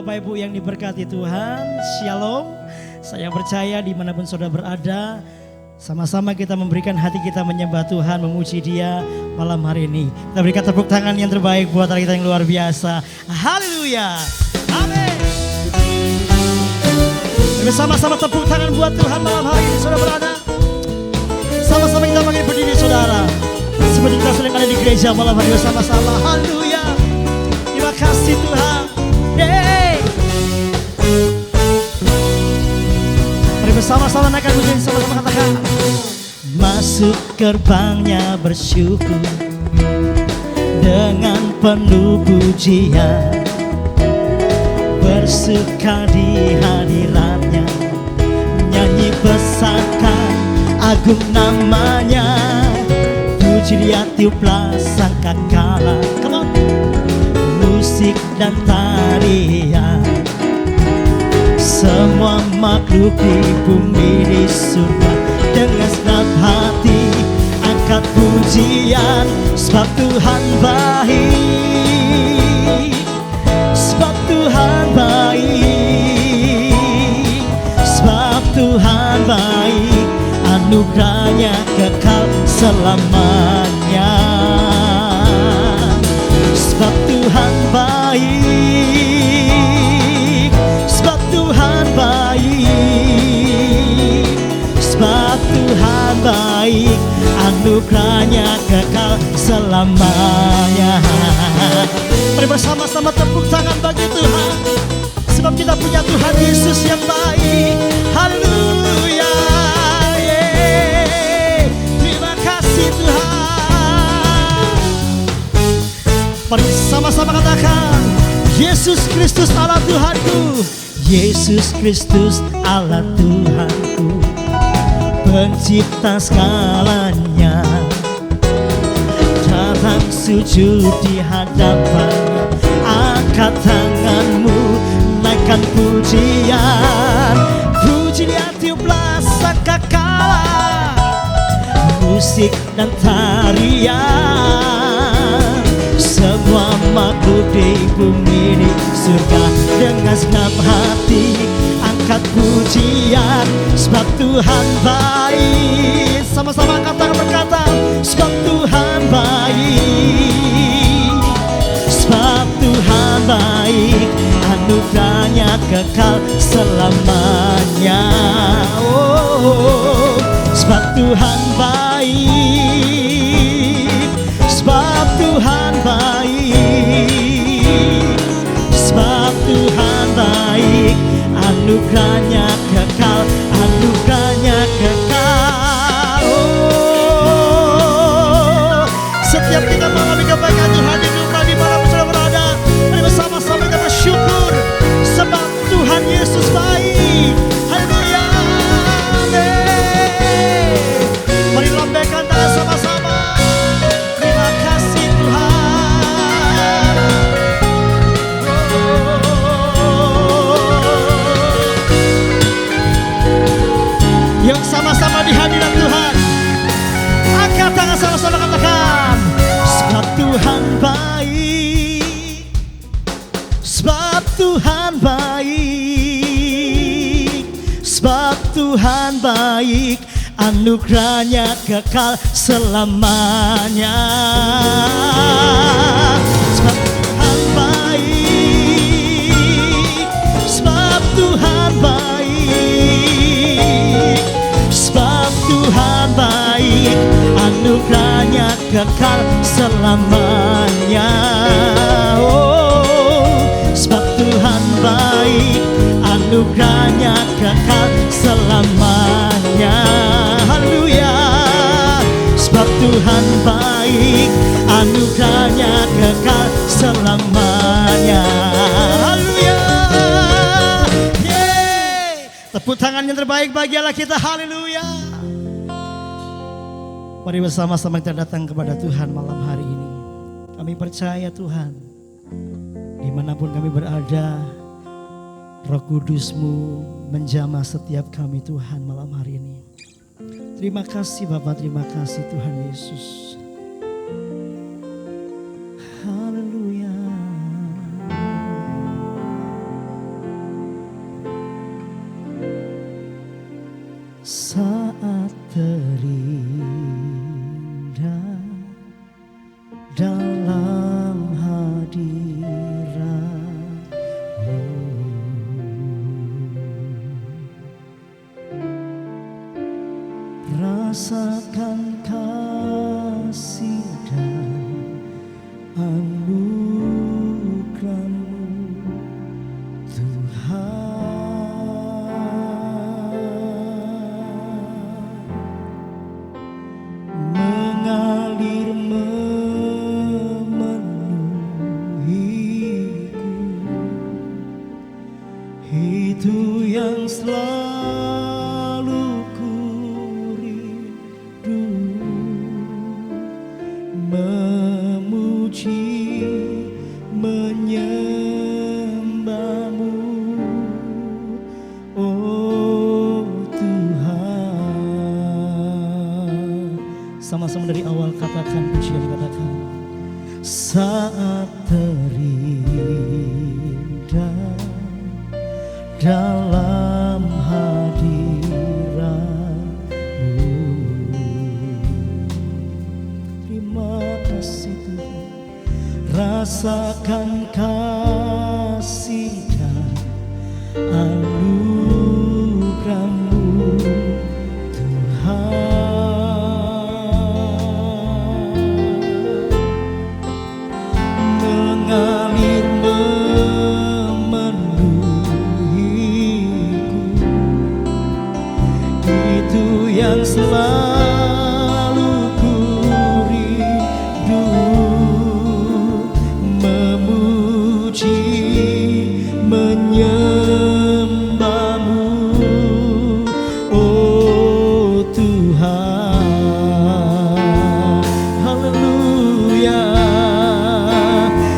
Bapak Ibu yang diberkati Tuhan, Shalom. Saya percaya dimanapun saudara berada, sama-sama kita memberikan hati kita menyembah Tuhan, memuji Dia malam hari ini. Kita berikan tepuk tangan yang terbaik buat kita yang luar biasa. Haleluya, amin. Bersama-sama tepuk tangan buat Tuhan malam hari ini, saudara berada. Sama-sama kita bangkit berdiri saudara, seperti kita sedang ada di gereja malam hari bersama-sama. Haleluya, terima kasih Tuhan. Mari bersama-sama naikkan pujian, sama-sama katakan. Masuk gerbangnya bersyukur dengan penuh pujian, bersuka di hadiratnya, nyanyi besarkan agung namanya, puji dia tiuplah sangkakala. Come on. Musik dan tarian, semua makhluk di bumi di surga, dengan senang hati angkat pujian, sebab Tuhan baik, sebab Tuhan baik, sebab Tuhan baik, anugerahnya kekal selamanya. Sebab Tuhan baik, sebab Tuhan baik, sebab Tuhan baik, anugerahnya kekal selamanya. Mari bersama-sama tepuk tangan bagi Tuhan, sebab kita punya Tuhan Yesus yang baik. Haleluya, terima kasih Tuhan. Mari sama-sama katakan, Yesus Kristus Allah Tuhanku, Yesus Kristus Allah Tuhanku, pencipta segalanya, datang sujud di hadapannya, angkat tanganmu, naikkan pujian, puji dia tiuplah sangkakala, musik dan tarian, semua makhluk di bumi di surga, dengan senang hati angkat pujian, sebab Tuhan baik. Sama-sama angkat tangan berkata, sebab Tuhan baik, sebab Tuhan baik, anugerahnya kekal selamanya. Oh, sebab Tuhan baik, sebab Tuhan baik, sebab Tuhan baik, anugerahnya kekal, anugerahnya kekal. Oh, setiap kita mengalami kebaikan Tuhan di rumah di mana saudara berada, mari bersama-sama kita bersyukur sebab Tuhan Yesus baik. Haleluya, amin. Mari lambaikan tangan sama-sama. Terima kasih Tuhan. Yuk sama-sama di hadirat Tuhan, angkat tangan sama-sama katakan, sebab Tuhan baik, sebab Tuhan baik, sebab Tuhan baik, anugerahnya kekal selamanya. Sebab Tuhan baik, sebab Tuhan baik, sebab Tuhan baik, anugerahnya kekal selamanya. Oh, sebab Tuhan baik, anugerahnya kekal selamanya. Haleluya, sebab Tuhan baik, anugerahnya kekal selamanya. Haleluya, tepuk tangan yang terbaik bagi Allah kita. Haleluya. Mari bersama-sama kita datang kepada Tuhan malam hari ini. Kami percaya Tuhan, dimanapun kami berada, Roh Kudus-Mu menjamah setiap kami Tuhan malam hari ini. Terima kasih Bapa, terima kasih Tuhan Yesus. Haleluya. terindah dalam hadirat-Mu. Rasakan kasih dan anugerah-Mu, Tuhan. Mengalir memenuhiku, itu yang selalu ku rindu, memuji menyembah-Mu, oh Tuhan. Sama-sama dari awal katakan pujian, katakan saat terindah dalam hadirat-Mu. Terima kasih Tuhan. Rasakan kasih dan anugerah-Mu, Tuhan. Mengalir memenuhiku, itu yang selalu ku rindu, memuji menyembah-Mu, oh Tuhan. Haleluya.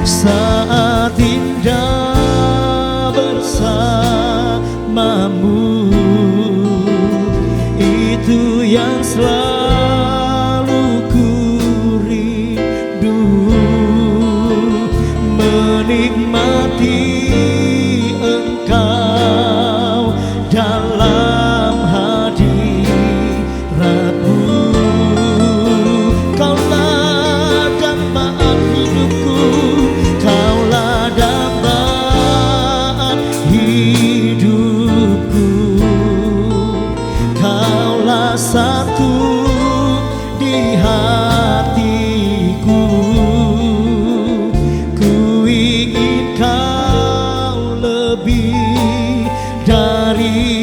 Saat indah bersama-Mu, itu yang selalu ku rindu, menikmati Engkau dalam hadirat-Mu. Kaulah dambaan hidupku, Kaulah dambaan hidupku, Kaulah satu di hatiku. Ku ingin Kau lebih dari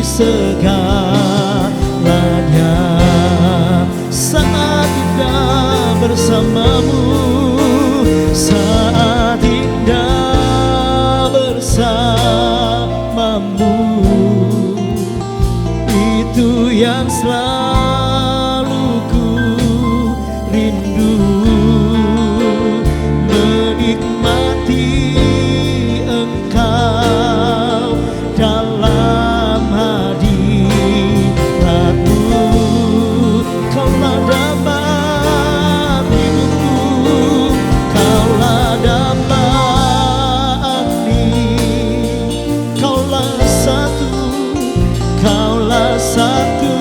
segalanya. Saat indah bersama-Mu, saat indah bersama-Mu, itu yang selalu ku rindu, menikmati Engkau dalam hadirat-Mu. Kaulah dambaan hidupku, Kaulah dambaan hidupku, Kaulah satu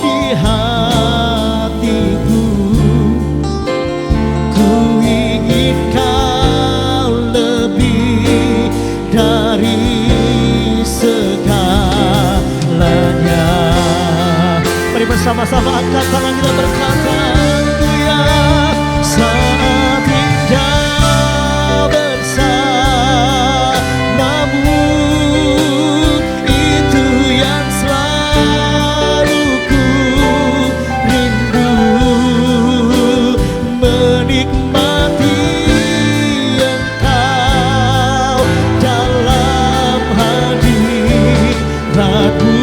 di hatiku. Ku ingin Kau lebih dari segalanya. Mari bersama-sama angkat tangan kita berkata, Haleluya. Saat indah bersama-Mu, itu yang selalu ku rindu, menikmati Engkau dalam hadirat-Mu.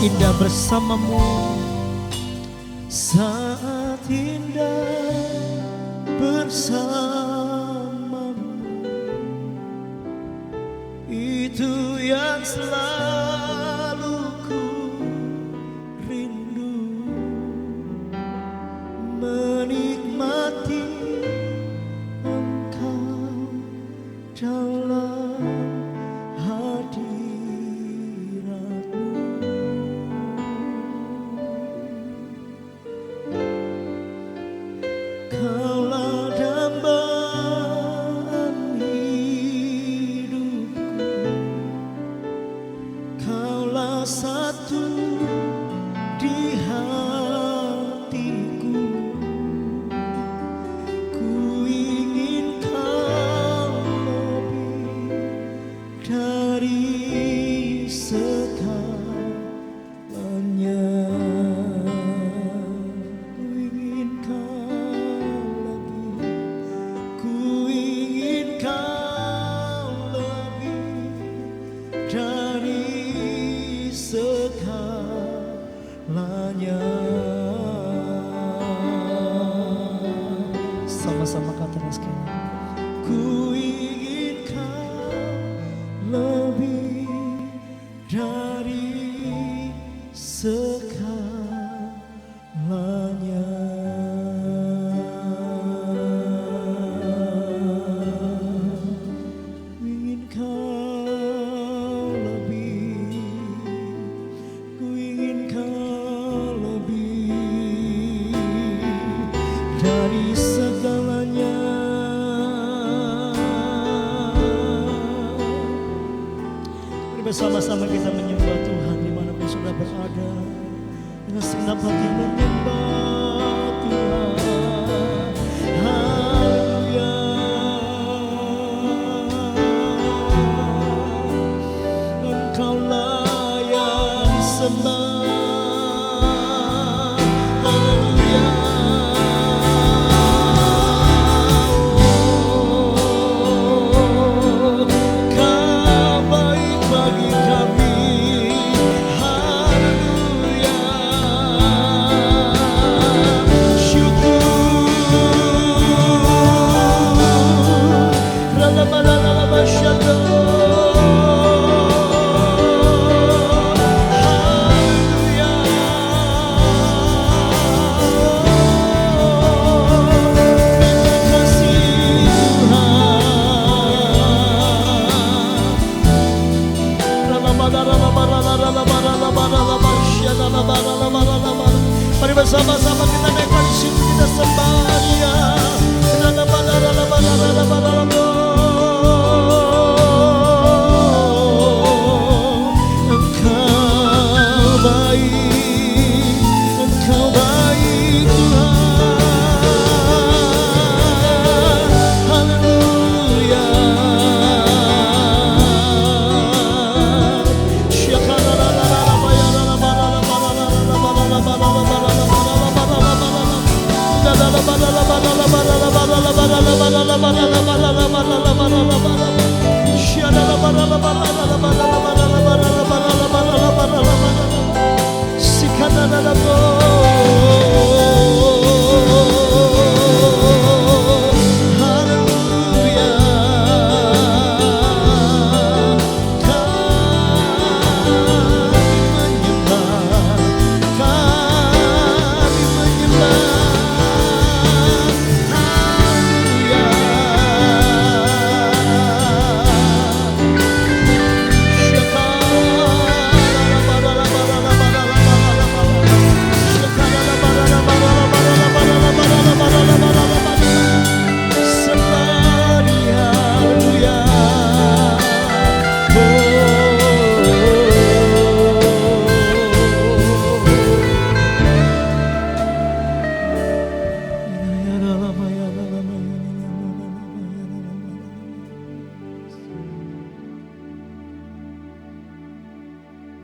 indah bersamamu, saat indah bersamamu, itu yang selalu ku rindu, menikmati engkau dalam hadiratmu. Kaulah dambaan hidupku, kaulah satu di hatiku. Ku ingin kau lebih dari segalanya. Ku ingin kau lebih, ku ingin kau lebih dari segalanya. Sama-sama katakan sekali. Ku ingin kau lebih dari segalanya. Ku ingin kau lebih, ku ingin kau lebih dari segalanya. Mari bersama-sama kita menyembah Tuhan dimanapun sudah berada, dengan segenap hati menyembah Tuhan. Haleluya. Engkaulah yang disembah. Haleluya. Kau baik bagi kami. Haleluya. Syukur. Ralabalala syadallah. Haleluya. Terima kasih Tuhan. Mari bersama-sama kita naikkan situ, kita sembah Dia. Engkau baik, Engkau baik Tuhan. Haleluya.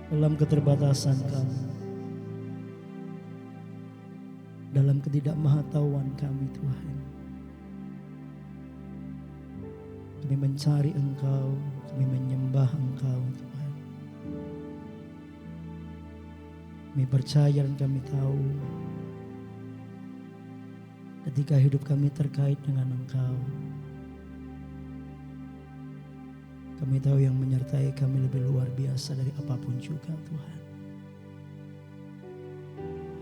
Dalam keterbatasan kami, dalam ketidakmahatauan kami Tuhan, kami mencari Engkau, kami menyembah Engkau Tuhan. Kami percaya dan kami tahu ketika hidup kami terkait dengan Engkau, kami tahu yang menyertai kami lebih luar biasa dari apapun juga Tuhan.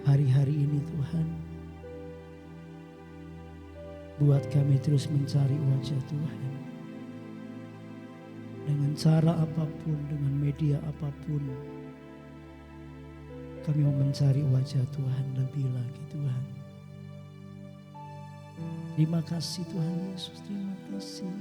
Hari-hari ini Tuhan, buat kami terus mencari wajah Tuhan. Dengan cara apapun, dengan media apapun, kami mau mencari wajah Tuhan lebih lagi Tuhan. Terima kasih Tuhan Yesus, terima kasih.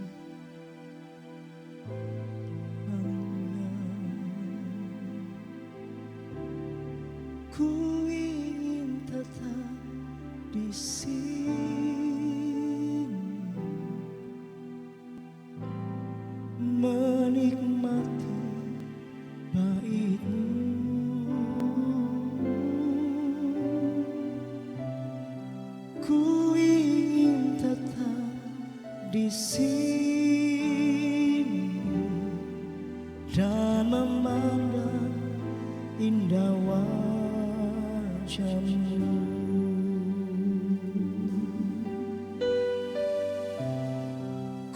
Ku ingin tetap di sini, menikmati baik-Mu. Ku ingin tetap di sini dan memandang indah wajah-Mu.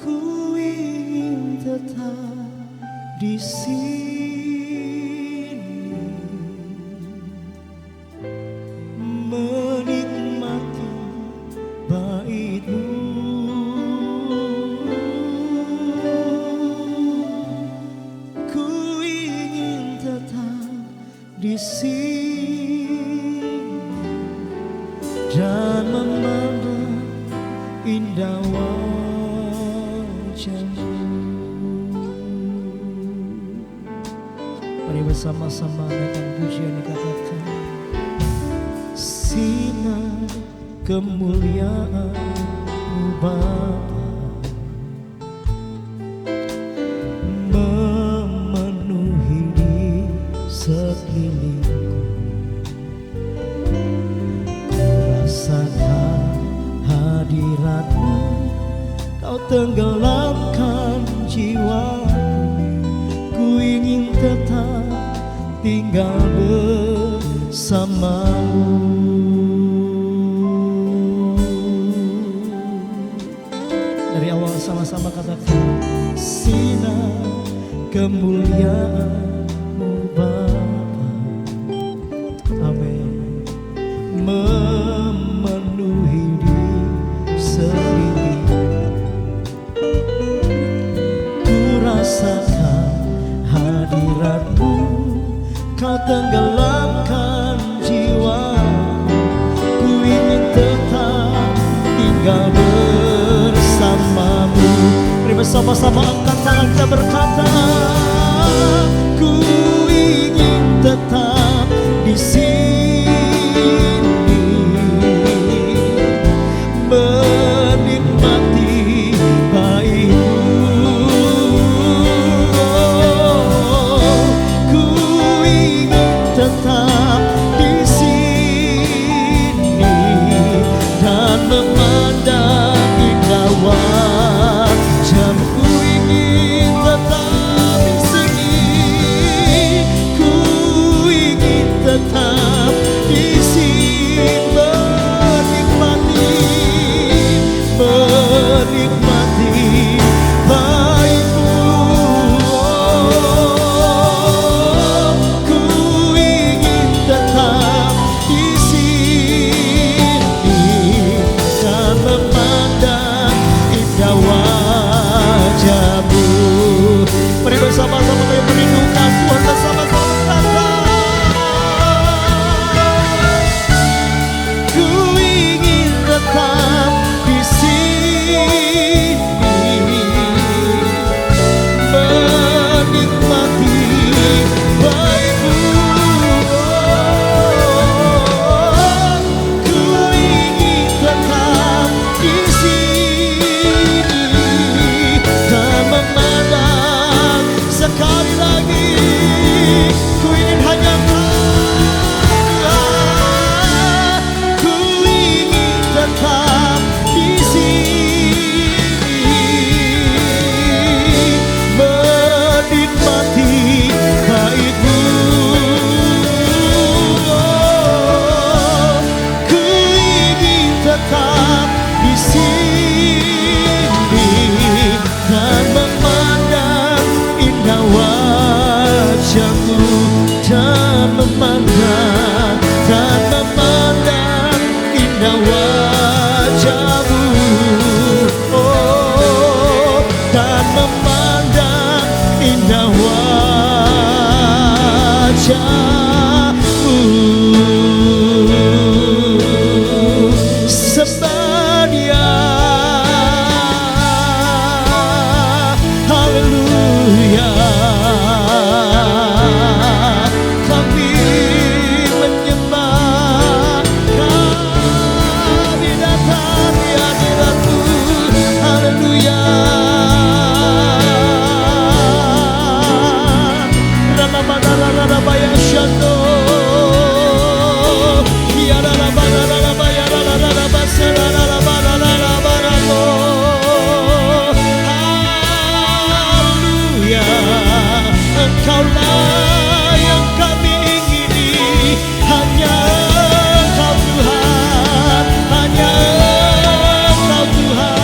Ku ingin tetap di sini, menikmati baik-Mu. Ku ingin tetap di sini dan memandang indah wajah-Mu. Mari bersama-sama naikkan pujian dikatakan, sinar kemuliaan-Mu Bapa memenuhi di sekelilingku. Ku rasakan hadirat-Mu, Kau tenggelamkan jiwaku. Ku ingin tetap tinggal bersama-Mu. Dari awal sama-sama katakan, sinar kemuliaan-Mu Bapa, amin, memenuhi di sekelilingku. Ku rasakan hadirat-Mu, Kau tenggelamkan jiwa. Ku ingin tetap tinggal bersama-Mu. Mari bersama-sama angkat tangan kita berkata, ku ingin tetap di sini, menikmati baik-Mu. Ku ingin tetap di sini dan memandang indah wajah-Mu. Ku ingin tetap di sini, ku ingin tetap di sini, menikmati baik-Mu. Ku ingin tetap di sini dan memandang indah wajah-Mu. Mari bersama-sama kami merindukan Tuhan, bersama-sama berkata, ku ingin tetap di sini, menikmati baik-Mu. Ku ingin tetap di sini dan memandang sekali lagi indah wajahmu dan memandang indah wajahmu, oh, dan memandang indah wajahmu. Sembah Dia, haleluya. Kami menyembah, kami datang di hadirat-Mu, haleluya. Rama-rama-rama-rama-rama Shando, ya rama-rama-rama ya rama-rama rama-rama-rama-rama. Haleluya, Engkaulah yang kami ingini, hanya Engkau Tuhan, hanya Engkau Tuhan.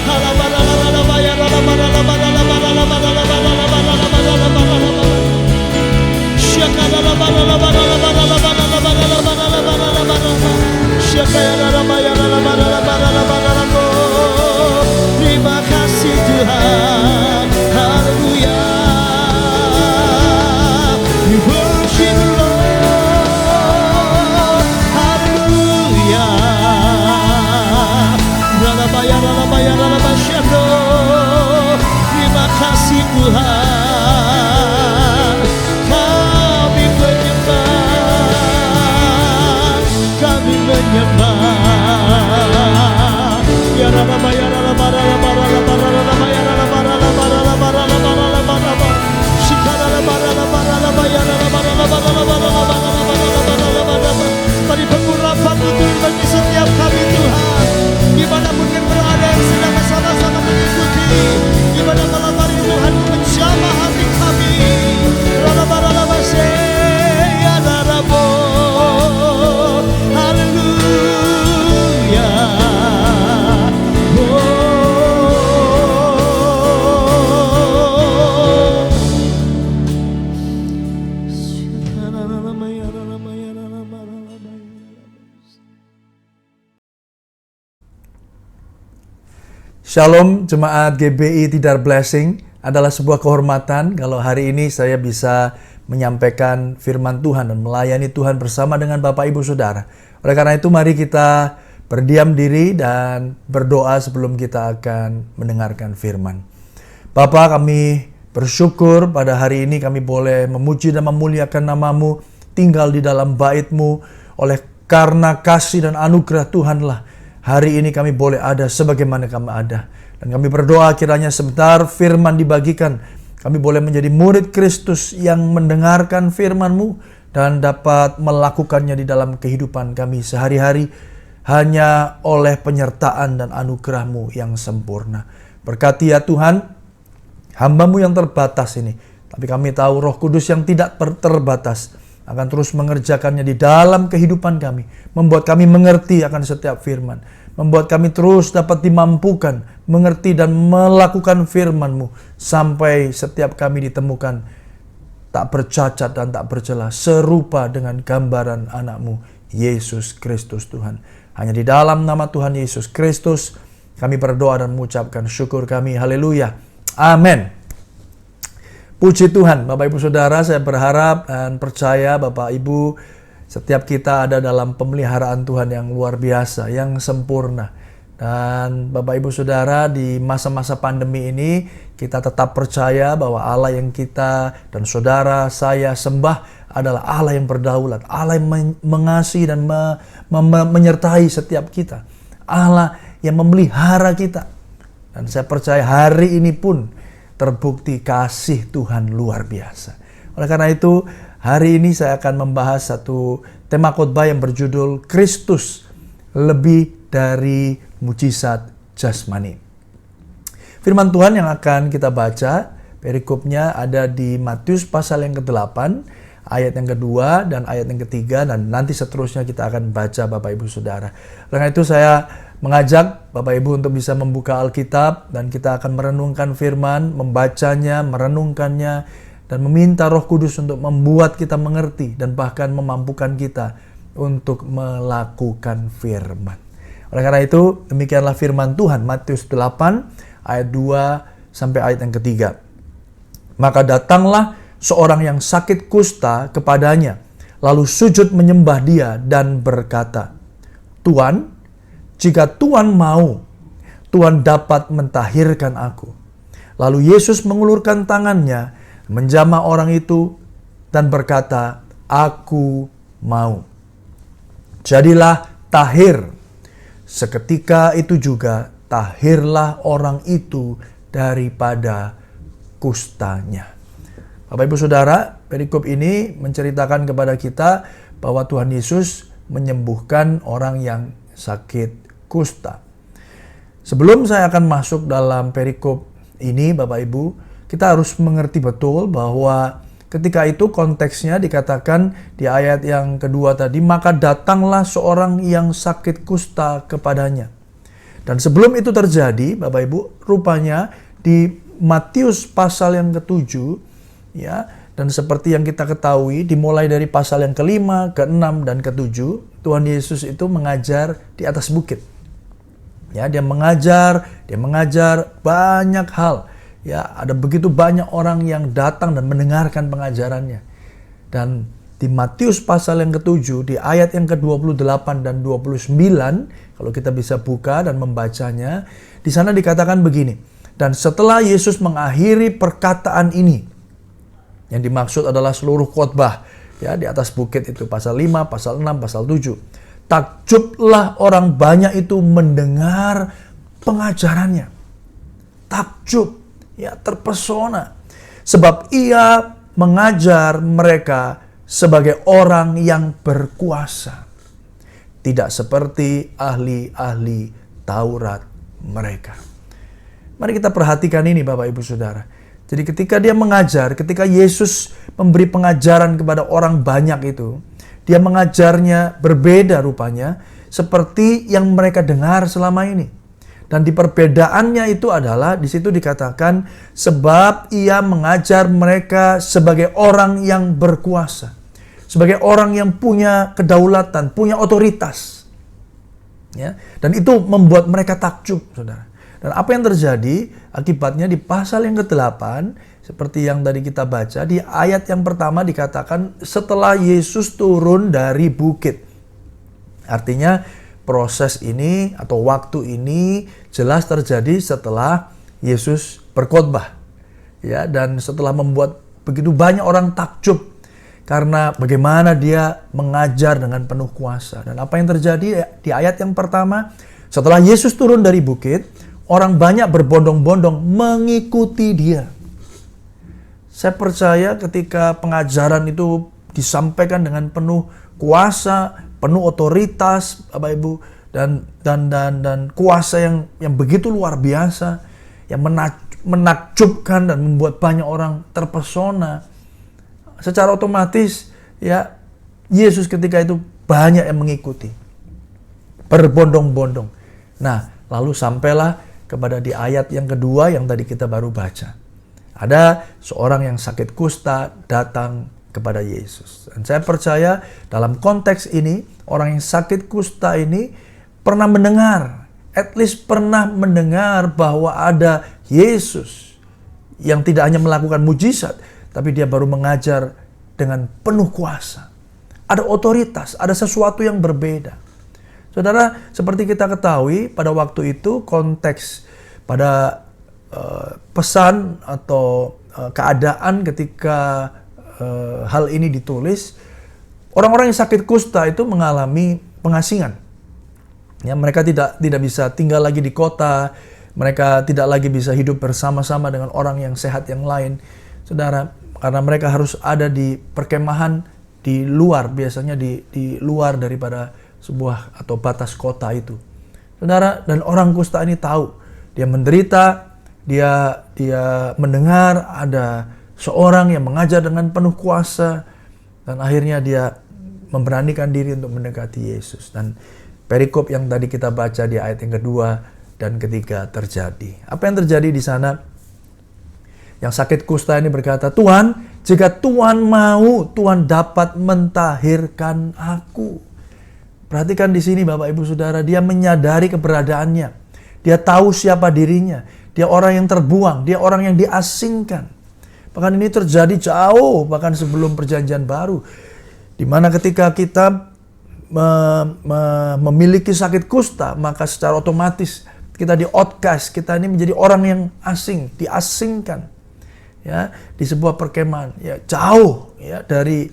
Rama-rama-rama ya rama-rama-rama-rama-rama-rama-rama-rama-rama-rama-rama. Terima kasih Tuhan, haleluya. We worship you Lord, haleluya. Terima kasih Tuhan, kami menyembah, ya rama ya rama rama rama rama ya rama rama rama rama rama shikara rama rama rama ya rama rama rama rama. Mari pengurapan itu bagi setiap kami Tuhan, dimanapun yang berada yang sedang sama-sama mengikuti ibadah malam hari Tuhan, menjamah hati kami. Rama rama ya rama, haleluya. Shalom Jemaat GBI Tidar Blessing, adalah sebuah kehormatan kalau hari ini saya bisa menyampaikan firman Tuhan dan melayani Tuhan bersama dengan Bapak Ibu Saudara. Oleh karena itu mari kita berdiam diri dan berdoa sebelum kita akan mendengarkan firman. Bapa, kami bersyukur pada hari ini kami boleh memuji dan memuliakan nama-Mu, tinggal di dalam bait-Mu. Oleh karena kasih dan anugerah Tuhanlah hari ini kami boleh ada sebagaimana kami ada. Dan kami berdoa kiranya sebentar firman dibagikan, kami boleh menjadi murid Kristus yang mendengarkan firman-Mu dan dapat melakukannya di dalam kehidupan kami sehari-hari hanya oleh penyertaan dan anugerah-Mu yang sempurna. Berkati ya Tuhan, hamba-Mu yang terbatas ini, tapi kami tahu Roh Kudus yang tidak terbatas akan terus mengerjakannya di dalam kehidupan kami, membuat kami mengerti akan setiap firman, membuat kami terus dapat dimampukan mengerti dan melakukan firman-Mu sampai setiap kami ditemukan tak bercacat dan tak bercela, serupa dengan gambaran anak-Mu Yesus Kristus Tuhan. Hanya di dalam nama Tuhan Yesus Kristus kami berdoa dan mengucapkan syukur kami. Haleluya. Amin. Puji Tuhan, Bapak Ibu Saudara, saya berharap dan percaya Bapak Ibu setiap kita ada dalam pemeliharaan Tuhan yang luar biasa, yang sempurna. Dan Bapak Ibu Saudara, di masa-masa pandemi ini kita tetap percaya bahwa Allah yang kita dan saudara saya sembah adalah Allah yang berdaulat, Allah yang mengasihi dan menyertai setiap kita, Allah yang memelihara kita. Dan saya percaya hari ini pun terbukti kasih Tuhan luar biasa. Oleh karena itu, hari ini saya akan membahas satu tema khotbah yang berjudul Kristus lebih dari mujizat jasmani. Firman Tuhan yang akan kita baca, perikopnya ada di Matius pasal yang ke-8, ayat yang kedua dan ayat yang ketiga, dan nanti seterusnya kita akan baca Bapak Ibu Saudara. Oleh karena itu saya mengajak Bapak Ibu untuk bisa membuka Alkitab dan kita akan merenungkan firman, membacanya, merenungkannya, dan meminta Roh Kudus untuk membuat kita mengerti dan bahkan memampukan kita untuk melakukan firman. Oleh karena itu, demikianlah firman Tuhan, Matius 8 ayat 2 sampai ayat yang ketiga. Maka datanglah seorang yang sakit kusta kepadanya, lalu sujud menyembah dia dan berkata, "Tuan, jika Tuan mau, Tuan dapat mentahirkan aku." Lalu Yesus mengulurkan tangannya, menjamah orang itu dan berkata, "Aku mau. Jadilah tahir." Seketika itu juga tahirlah orang itu daripada kustanya. Bapak Ibu Saudara, perikop ini menceritakan kepada kita bahwa Tuhan Yesus menyembuhkan orang yang sakit kusta. Sebelum saya akan masuk dalam perikop ini, Bapak Ibu, kita harus mengerti betul bahwa ketika itu konteksnya dikatakan di ayat yang kedua tadi, maka datanglah seorang yang sakit kusta kepadanya. Dan sebelum itu terjadi, Bapak Ibu, rupanya di Matius pasal yang ke-7, ya, dan seperti yang kita ketahui, dimulai dari pasal yang ke-5, ke-6, dan ke-7, Tuhan Yesus itu mengajar di atas bukit. Ya, dia mengajar banyak hal. Ya, ada begitu banyak orang yang datang dan mendengarkan pengajarannya. Dan di Matius pasal yang ke-7, di ayat yang ke-28 dan 29, kalau kita bisa buka dan membacanya, di sana dikatakan begini, "Dan setelah Yesus mengakhiri perkataan ini," yang dimaksud adalah seluruh khotbah, ya, di atas bukit itu, pasal 5, pasal 6, pasal 7. Takjublah orang banyak itu mendengar pengajarannya. Takjub. Ya, terpesona, sebab ia mengajar mereka sebagai orang yang berkuasa, tidak seperti ahli-ahli Taurat mereka. Mari kita perhatikan ini, Bapak Ibu Saudara. Jadi ketika dia mengajar, ketika Yesus memberi pengajaran kepada orang banyak itu, dia mengajarnya berbeda rupanya seperti yang mereka dengar selama ini. Dan di perbedaannya itu adalah, di situ dikatakan, sebab ia mengajar mereka sebagai orang yang berkuasa. Sebagai orang yang punya kedaulatan, punya otoritas. Ya, dan itu membuat mereka takjub, saudara. Dan apa yang terjadi, akibatnya di pasal yang ke-8, seperti yang tadi kita baca, di ayat yang pertama dikatakan, setelah Yesus turun dari bukit. Artinya, proses ini atau waktu ini jelas terjadi setelah Yesus berkhotbah, ya, dan setelah membuat begitu banyak orang takjub karena bagaimana dia mengajar dengan penuh kuasa. Dan apa yang terjadi di ayat yang pertama, setelah Yesus turun dari bukit, orang banyak berbondong-bondong mengikuti dia. Saya percaya ketika pengajaran itu disampaikan dengan penuh kuasa, penuh otoritas, Bapak Ibu, dan kuasa yang begitu luar biasa, yang menakjubkan dan membuat banyak orang terpesona. Secara otomatis, ya, Yesus ketika itu banyak yang mengikuti, berbondong-bondong. Nah, lalu sampailah kepada di ayat yang kedua yang tadi kita baru baca. Ada seorang yang sakit kusta datang kepada Yesus. Dan saya percaya dalam konteks ini, orang yang sakit kusta ini pernah mendengar, at least pernah mendengar bahwa ada Yesus yang tidak hanya melakukan mujizat, tapi dia baru mengajar dengan penuh kuasa. Ada otoritas, ada sesuatu yang berbeda. Saudara, seperti kita ketahui pada waktu itu konteks pada pesan atau keadaan ketika hal ini ditulis, orang-orang yang sakit kusta itu mengalami pengasingan. Ya, mereka tidak bisa tinggal lagi di kota, mereka tidak lagi bisa hidup bersama-sama dengan orang yang sehat yang lain. Saudara, karena mereka harus ada di perkemahan di luar, biasanya di luar daripada sebuah atau batas kota itu. Saudara, dan orang kusta ini tahu, dia menderita, dia mendengar ada seorang yang mengajar dengan penuh kuasa, dan akhirnya dia memberanikan diri untuk mendekati Yesus. Dan perikop yang tadi kita baca di ayat yang kedua dan ketiga terjadi. Apa yang terjadi di sana? Yang sakit kusta ini berkata, Tuhan, jika Tuhan mau, Tuhan dapat mentahirkan aku. Perhatikan di sini Bapak Ibu Saudara, dia menyadari keberadaannya. Dia tahu siapa dirinya. Dia orang yang terbuang, dia orang yang diasingkan. Bahkan ini terjadi jauh, bahkan sebelum perjanjian baru. Di mana ketika kita memiliki sakit kusta, maka secara otomatis kita di-outcast, kita ini menjadi orang yang asing, diasingkan. Ya, di sebuah perkemahan, ya jauh ya dari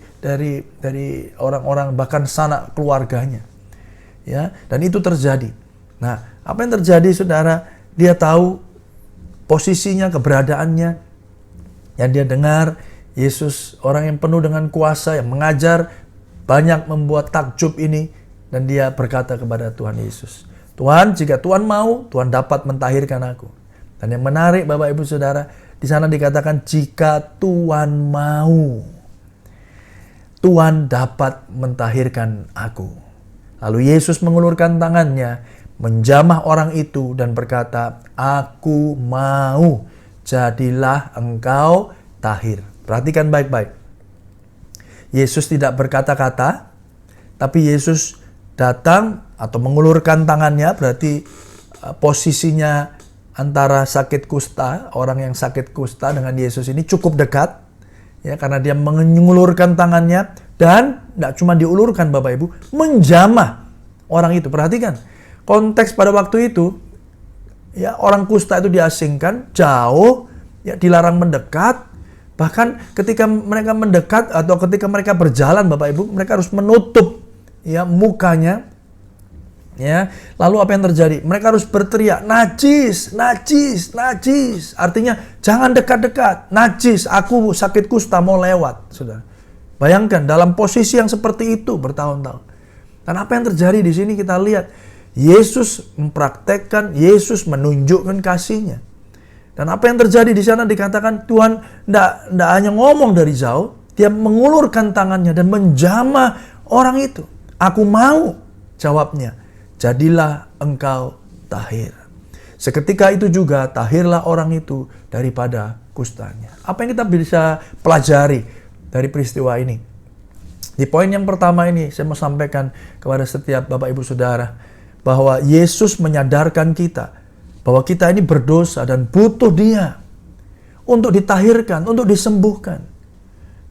orang-orang bahkan sanak keluarganya. Ya, dan itu terjadi. Nah, apa yang terjadi Saudara? Dia tahu posisinya, keberadaannya. Yang dia dengar Yesus orang yang penuh dengan kuasa, yang mengajar, banyak membuat takjub ini, dan dia berkata kepada Tuhan Yesus, Tuhan, jika Tuhan mau, Tuhan dapat mentahirkan aku. Dan yang menarik Bapak Ibu Saudara, di sana dikatakan jika Tuhan mau, Tuhan dapat mentahirkan aku. Lalu Yesus mengulurkan tangannya, menjamah orang itu dan berkata, aku mau, jadilah engkau tahir. Perhatikan baik-baik. Yesus tidak berkata-kata, tapi Yesus datang atau mengulurkan tangannya, berarti posisinya antara sakit kusta, orang yang sakit kusta dengan Yesus ini cukup dekat, ya, karena dia mengulurkan tangannya dan tidak cuma diulurkan Bapak Ibu, menjamah orang itu. Perhatikan konteks pada waktu itu, ya, orang kusta itu diasingkan, jauh, ya, dilarang mendekat. Bahkan ketika mereka mendekat atau ketika mereka berjalan Bapak Ibu, mereka harus menutup, ya, mukanya. Ya, lalu apa yang terjadi? Mereka harus berteriak, najis, najis, najis. Artinya jangan dekat-dekat, najis, aku sakit kusta mau lewat, Saudara. Bayangkan dalam posisi yang seperti itu bertahun-tahun. Dan apa yang terjadi di sini kita lihat, Yesus mempraktekkan, Yesus menunjukkan kasih-Nya. Dan apa yang terjadi di sana dikatakan Tuhan tidak hanya ngomong dari jauh, dia mengulurkan tangannya dan menjamah orang itu. Aku mau, jawabnya. Jadilah engkau tahir. Seketika itu juga tahirlah orang itu daripada kustanya. Apa yang kita bisa pelajari dari peristiwa ini? Di poin yang pertama ini saya mau sampaikan kepada setiap Bapak Ibu Saudara bahwa Yesus menyadarkan kita bahwa kita ini berdosa dan butuh Dia untuk ditahirkan, untuk disembuhkan.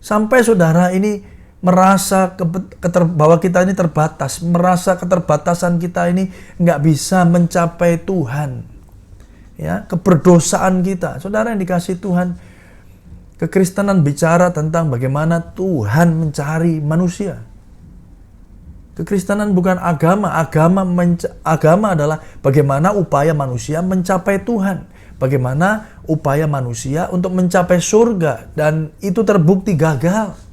Sampai saudara ini merasa bahwa kita ini terbatas, merasa keterbatasan kita ini nggak bisa mencapai Tuhan, ya, keberdosaan kita. Saudara yang dikasihi Tuhan, kekristenan bicara tentang bagaimana Tuhan mencari manusia. Kekristenan bukan agama, agama adalah bagaimana upaya manusia mencapai Tuhan, bagaimana upaya manusia untuk mencapai surga, dan itu terbukti gagal.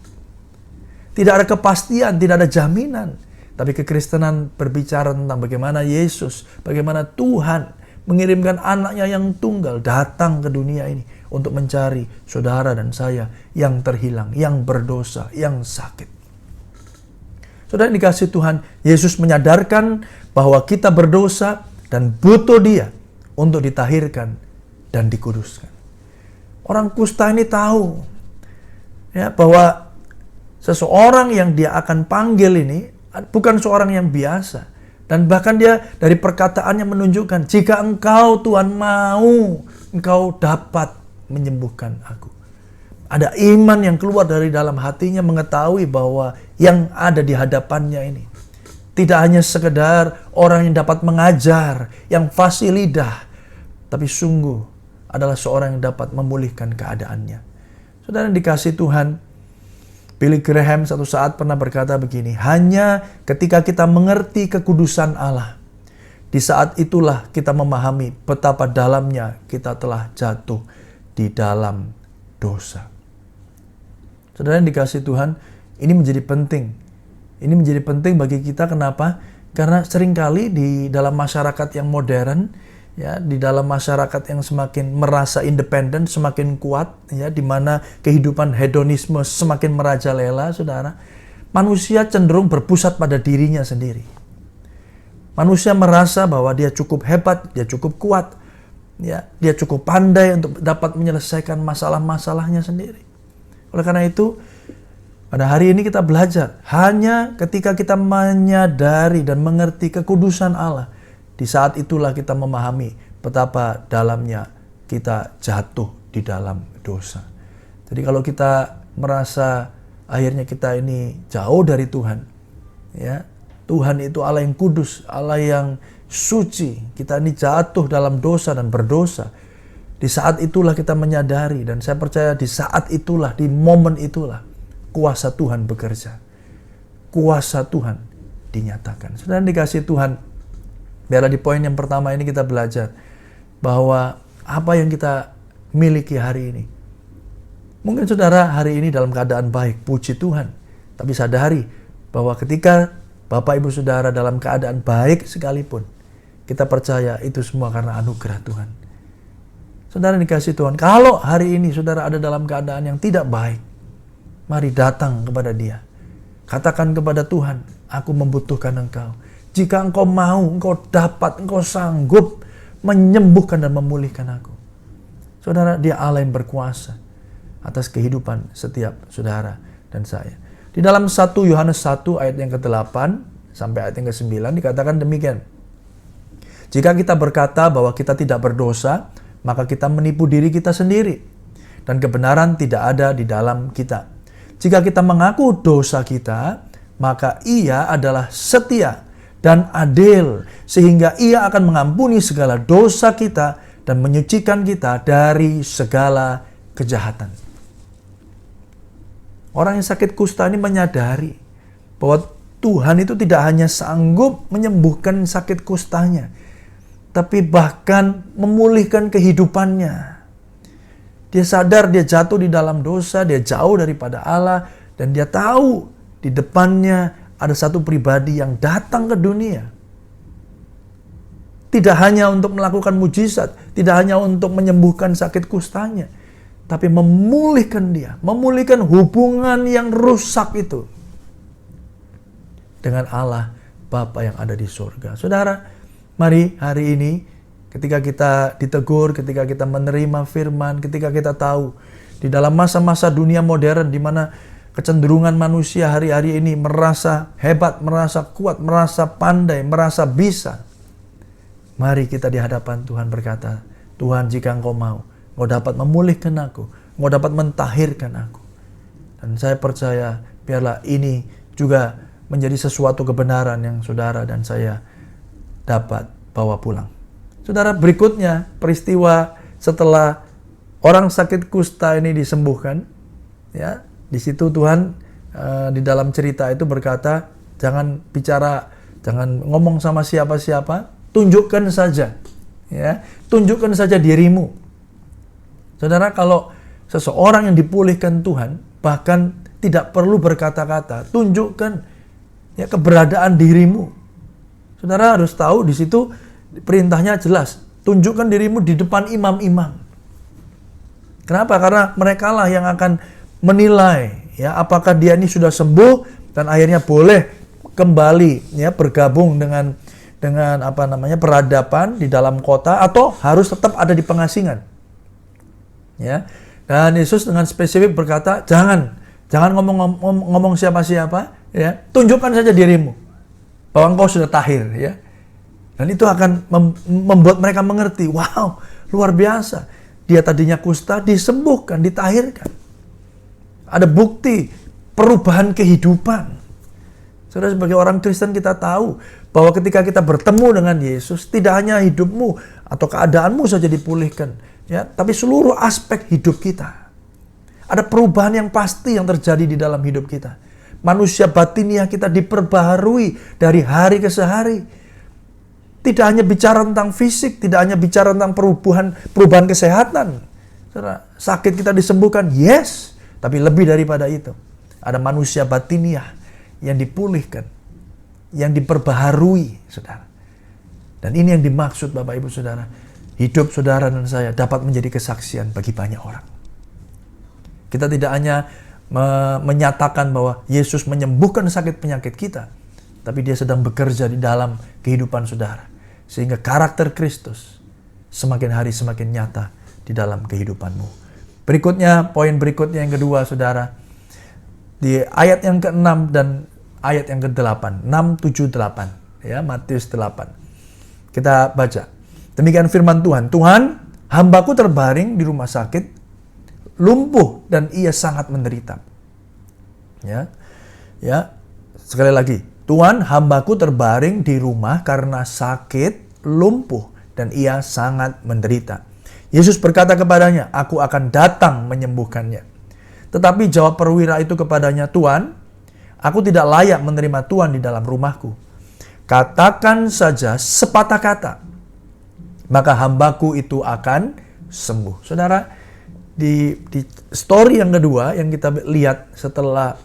Tidak ada kepastian, tidak ada jaminan. Tapi kekristenan berbicara tentang bagaimana Yesus, bagaimana Tuhan mengirimkan anaknya yang tunggal datang ke dunia ini untuk mencari saudara dan saya yang terhilang, yang berdosa, yang sakit. Saudara yang dikasihi Tuhan, Yesus menyadarkan bahwa kita berdosa dan butuh Dia untuk ditahirkan dan dikuduskan. Orang kusta ini tahu, ya, bahwa seseorang yang dia akan panggil ini bukan seorang yang biasa. Dan bahkan dia dari perkataannya menunjukkan, jika engkau Tuhan mau, engkau dapat menyembuhkan aku. Ada iman yang keluar dari dalam hatinya mengetahui bahwa yang ada di hadapannya ini tidak hanya sekedar orang yang dapat mengajar, yang fasih lidah, tapi sungguh adalah seorang yang dapat memulihkan keadaannya. Saudara yang dikasihi Tuhan, Billy Graham satu saat pernah berkata begini, hanya ketika kita mengerti kekudusan Allah, di saat itulah kita memahami betapa dalamnya kita telah jatuh di dalam dosa. Saudara yang dikasihi Tuhan, ini menjadi penting. Ini menjadi penting bagi kita, kenapa? Karena seringkali di dalam masyarakat yang modern, ya, di dalam masyarakat yang semakin merasa independen, semakin kuat, ya, di mana kehidupan hedonisme semakin merajalela, saudara, manusia cenderung berpusat pada dirinya sendiri. Manusia merasa bahwa dia cukup hebat, dia cukup kuat, ya, dia cukup pandai untuk dapat menyelesaikan masalah-masalahnya sendiri. Oleh karena itu, pada hari ini kita belajar, hanya ketika kita menyadari dan mengerti kekudusan Allah, di saat itulah kita memahami betapa dalamnya kita jatuh di dalam dosa. Jadi kalau kita merasa akhirnya kita ini jauh dari Tuhan, ya, Tuhan itu Allah yang kudus, Allah yang suci, kita ini jatuh dalam dosa dan berdosa. Di saat itulah kita menyadari, dan saya percaya di saat itulah, di momen itulah kuasa Tuhan bekerja. Kuasa Tuhan dinyatakan. Saudara dikasih Tuhan, biarlah di poin yang pertama ini kita belajar bahwa apa yang kita miliki hari ini. Mungkin saudara hari ini dalam keadaan baik, puji Tuhan. Tapi sadari bahwa ketika Bapak Ibu Saudara dalam keadaan baik sekalipun, kita percaya itu semua karena anugerah Tuhan. Saudara dikasih Tuhan, kalau hari ini saudara ada dalam keadaan yang tidak baik, mari datang kepada Dia. Katakan kepada Tuhan, aku membutuhkan Engkau. Jika Engkau mau, Engkau dapat, Engkau sanggup menyembuhkan dan memulihkan aku. Saudara, Dia Allah yang berkuasa atas kehidupan setiap saudara dan saya. Di dalam 1 Yohanes 1 ayat yang ke-8 sampai ayat yang ke-9 dikatakan demikian. Jika kita berkata bahwa kita tidak berdosa, maka kita menipu diri kita sendiri, dan kebenaran tidak ada di dalam kita. Jika kita mengaku dosa kita, maka Ia adalah setia dan adil, sehingga Ia akan mengampuni segala dosa kita dan menyucikan kita dari segala kejahatan. Orang yang sakit kusta ini menyadari bahwa Tuhan itu tidak hanya sanggup menyembuhkan sakit kustanya, tapi bahkan memulihkan kehidupannya. Dia sadar dia jatuh di dalam dosa, dia jauh daripada Allah, dan dia tahu di depannya ada satu pribadi yang datang ke dunia. Tidak hanya untuk melakukan mujizat, tidak hanya untuk menyembuhkan sakit kustanya, tapi memulihkan dia, memulihkan hubungan yang rusak itu dengan Allah Bapa yang ada di surga. Saudara, mari hari ini ketika kita ditegur, ketika kita menerima firman, ketika kita tahu di dalam masa-masa dunia modern di mana kecenderungan manusia hari-hari ini merasa hebat, merasa kuat, merasa pandai, merasa bisa, mari kita di hadapan Tuhan berkata, Tuhan, jika Engkau mau, Engkau dapat memulihkan aku, Engkau dapat mentahirkan aku. Dan saya percaya biarlah ini juga menjadi sesuatu kebenaran yang saudara dan saya dapat bawa pulang. Saudara, berikutnya peristiwa setelah orang sakit kusta ini disembuhkan, ya, di situ Tuhan di dalam cerita itu berkata, jangan bicara, jangan ngomong sama siapa-siapa, tunjukkan saja, ya, tunjukkan saja dirimu. Saudara, kalau seseorang yang dipulihkan Tuhan, bahkan tidak perlu berkata-kata, tunjukkan ya keberadaan dirimu. Saudara harus tahu di situ perintahnya jelas, tunjukkan dirimu di depan imam-imam. Kenapa? Karena mereka lah yang akan menilai ya apakah dia ini sudah sembuh dan akhirnya boleh kembali ya bergabung dengan peradaban di dalam kota, atau harus tetap ada di pengasingan. Ya, dan Yesus dengan spesifik berkata, jangan ngomong siapa-siapa, ya, tunjukkan saja dirimu bahwa engkau sudah tahir, ya. Dan itu akan membuat mereka mengerti, wow, luar biasa. Dia tadinya kusta disembuhkan, ditahirkan. Ada bukti perubahan kehidupan. Saudara, sebagai orang Kristen kita tahu bahwa ketika kita bertemu dengan Yesus, tidak hanya hidupmu atau keadaanmu saja dipulihkan, ya, tapi seluruh aspek hidup kita. Ada perubahan yang pasti yang terjadi di dalam hidup kita. Manusia batiniah kita diperbaharui dari hari ke hari. Tidak hanya bicara tentang fisik, tidak hanya bicara tentang perubahan kesehatan. Saudara, sakit kita disembuhkan, yes, tapi lebih daripada itu. Ada manusia batiniah yang dipulihkan, yang diperbaharui, saudara. Dan ini yang dimaksud Bapak Ibu Saudara. Hidup saudara dan saya dapat menjadi kesaksian bagi banyak orang. Kita tidak hanya menyatakan bahwa Yesus menyembuhkan sakit penyakit kita, tapi dia sedang bekerja di dalam kehidupan saudara. Sehingga karakter Kristus semakin hari semakin nyata di dalam kehidupanmu. Berikutnya, poin berikutnya yang kedua saudara. Di ayat yang ke-6 dan ayat yang ke-8. 6, 7, 8. Ya, Matius 8. Kita baca. Demikian firman Tuhan. Tuhan, hambaku terbaring di rumah sakit, lumpuh dan ia sangat menderita. Ya, sekali lagi. Tuhan, hambaku terbaring di rumah karena sakit, lumpuh, dan ia sangat menderita. Yesus berkata kepadanya, aku akan datang menyembuhkannya. Tetapi jawab perwira itu kepadanya, Tuhan, aku tidak layak menerima Tuhan di dalam rumahku. Katakan saja sepatah kata, maka hambaku itu akan sembuh. Saudara, di story yang kedua yang kita lihat setelah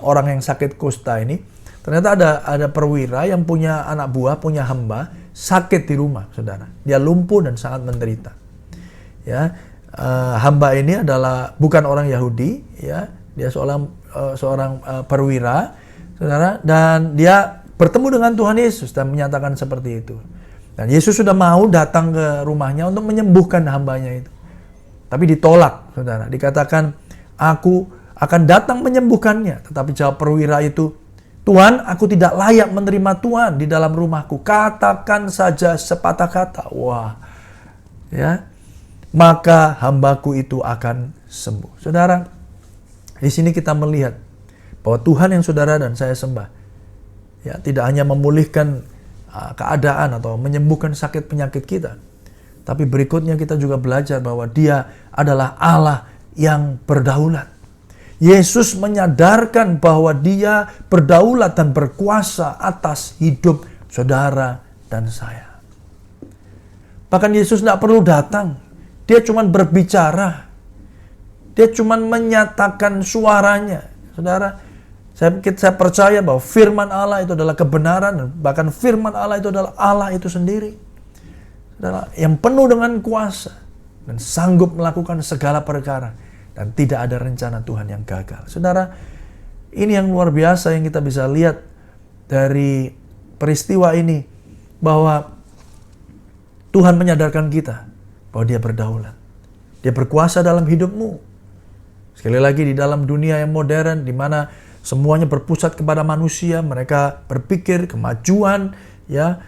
orang yang sakit kusta ini, ternyata ada perwira yang punya anak buah, punya hamba, sakit di rumah, saudara. Dia lumpuh dan sangat menderita. Ya, hamba ini adalah bukan orang Yahudi, ya. Dia seorang perwira, saudara, dan dia bertemu dengan Tuhan Yesus dan menyatakan seperti itu. Dan Yesus sudah mau datang ke rumahnya untuk menyembuhkan hambanya itu. Tapi ditolak, saudara. Dikatakan, aku akan datang menyembuhkannya. Tetapi jawab perwira itu, Tuhan, aku tidak layak menerima Tuhan di dalam rumahku. Katakan saja sepatah kata. Wah, ya, maka hambaku itu akan sembuh. Saudara, di sini kita melihat bahwa Tuhan yang saudara dan saya sembah, ya, tidak hanya memulihkan keadaan atau menyembuhkan sakit penyakit kita, tapi berikutnya kita juga belajar bahwa Dia adalah Allah yang berdaulat. Yesus menyadarkan bahwa Dia berdaulat dan berkuasa atas hidup saudara dan saya. Bahkan Yesus tidak perlu datang. Dia cuma berbicara. Dia cuma menyatakan suaranya. Saudara, saya percaya bahwa firman Allah itu adalah kebenaran. Bahkan firman Allah itu adalah Allah itu sendiri. Saudara, yang penuh dengan kuasa dan sanggup melakukan segala perkara. Dan tidak ada rencana Tuhan yang gagal. Saudara, ini yang luar biasa yang kita bisa lihat dari peristiwa ini. Bahwa Tuhan menyadarkan kita bahwa Dia berdaulat. Dia berkuasa dalam hidupmu. Sekali lagi, di dalam dunia yang modern, di mana semuanya berpusat kepada manusia, mereka berpikir kemajuan, ya,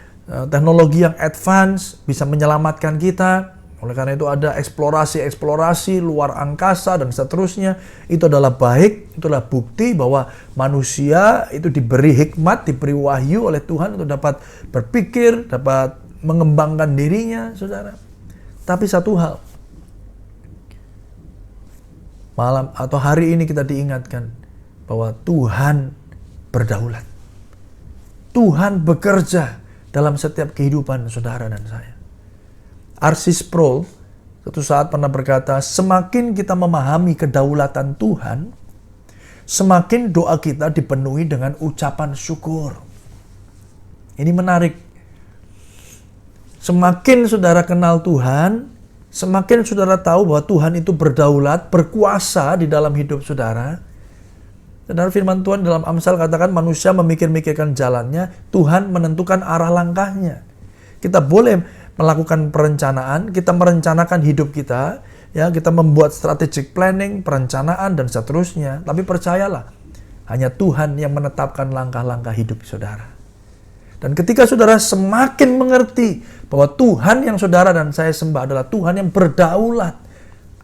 teknologi yang advance bisa menyelamatkan kita. Oleh karena itu ada eksplorasi luar angkasa dan seterusnya. Itu adalah baik, itulah bukti bahwa manusia itu diberi hikmat, diberi wahyu oleh Tuhan untuk dapat berpikir, dapat mengembangkan dirinya, saudara. Tapi satu hal, malam atau hari ini kita diingatkan bahwa Tuhan berdaulat. Tuhan bekerja dalam setiap kehidupan saudara dan saya. R.C. Sproul suatu saat pernah berkata, semakin kita memahami kedaulatan Tuhan, semakin doa kita dipenuhi dengan ucapan syukur. Ini menarik. Semakin saudara kenal Tuhan, semakin saudara tahu bahwa Tuhan itu berdaulat, berkuasa di dalam hidup saudara. Saudara, firman Tuhan dalam Amsal katakan manusia memikir-mikirkan jalannya, Tuhan menentukan arah langkahnya. Kita boleh melakukan perencanaan, kita merencanakan hidup kita, ya, kita membuat strategic planning, perencanaan dan seterusnya. Tapi percayalah, hanya Tuhan yang menetapkan langkah-langkah hidup saudara. Dan ketika saudara semakin mengerti bahwa Tuhan yang saudara dan saya sembah adalah Tuhan yang berdaulat.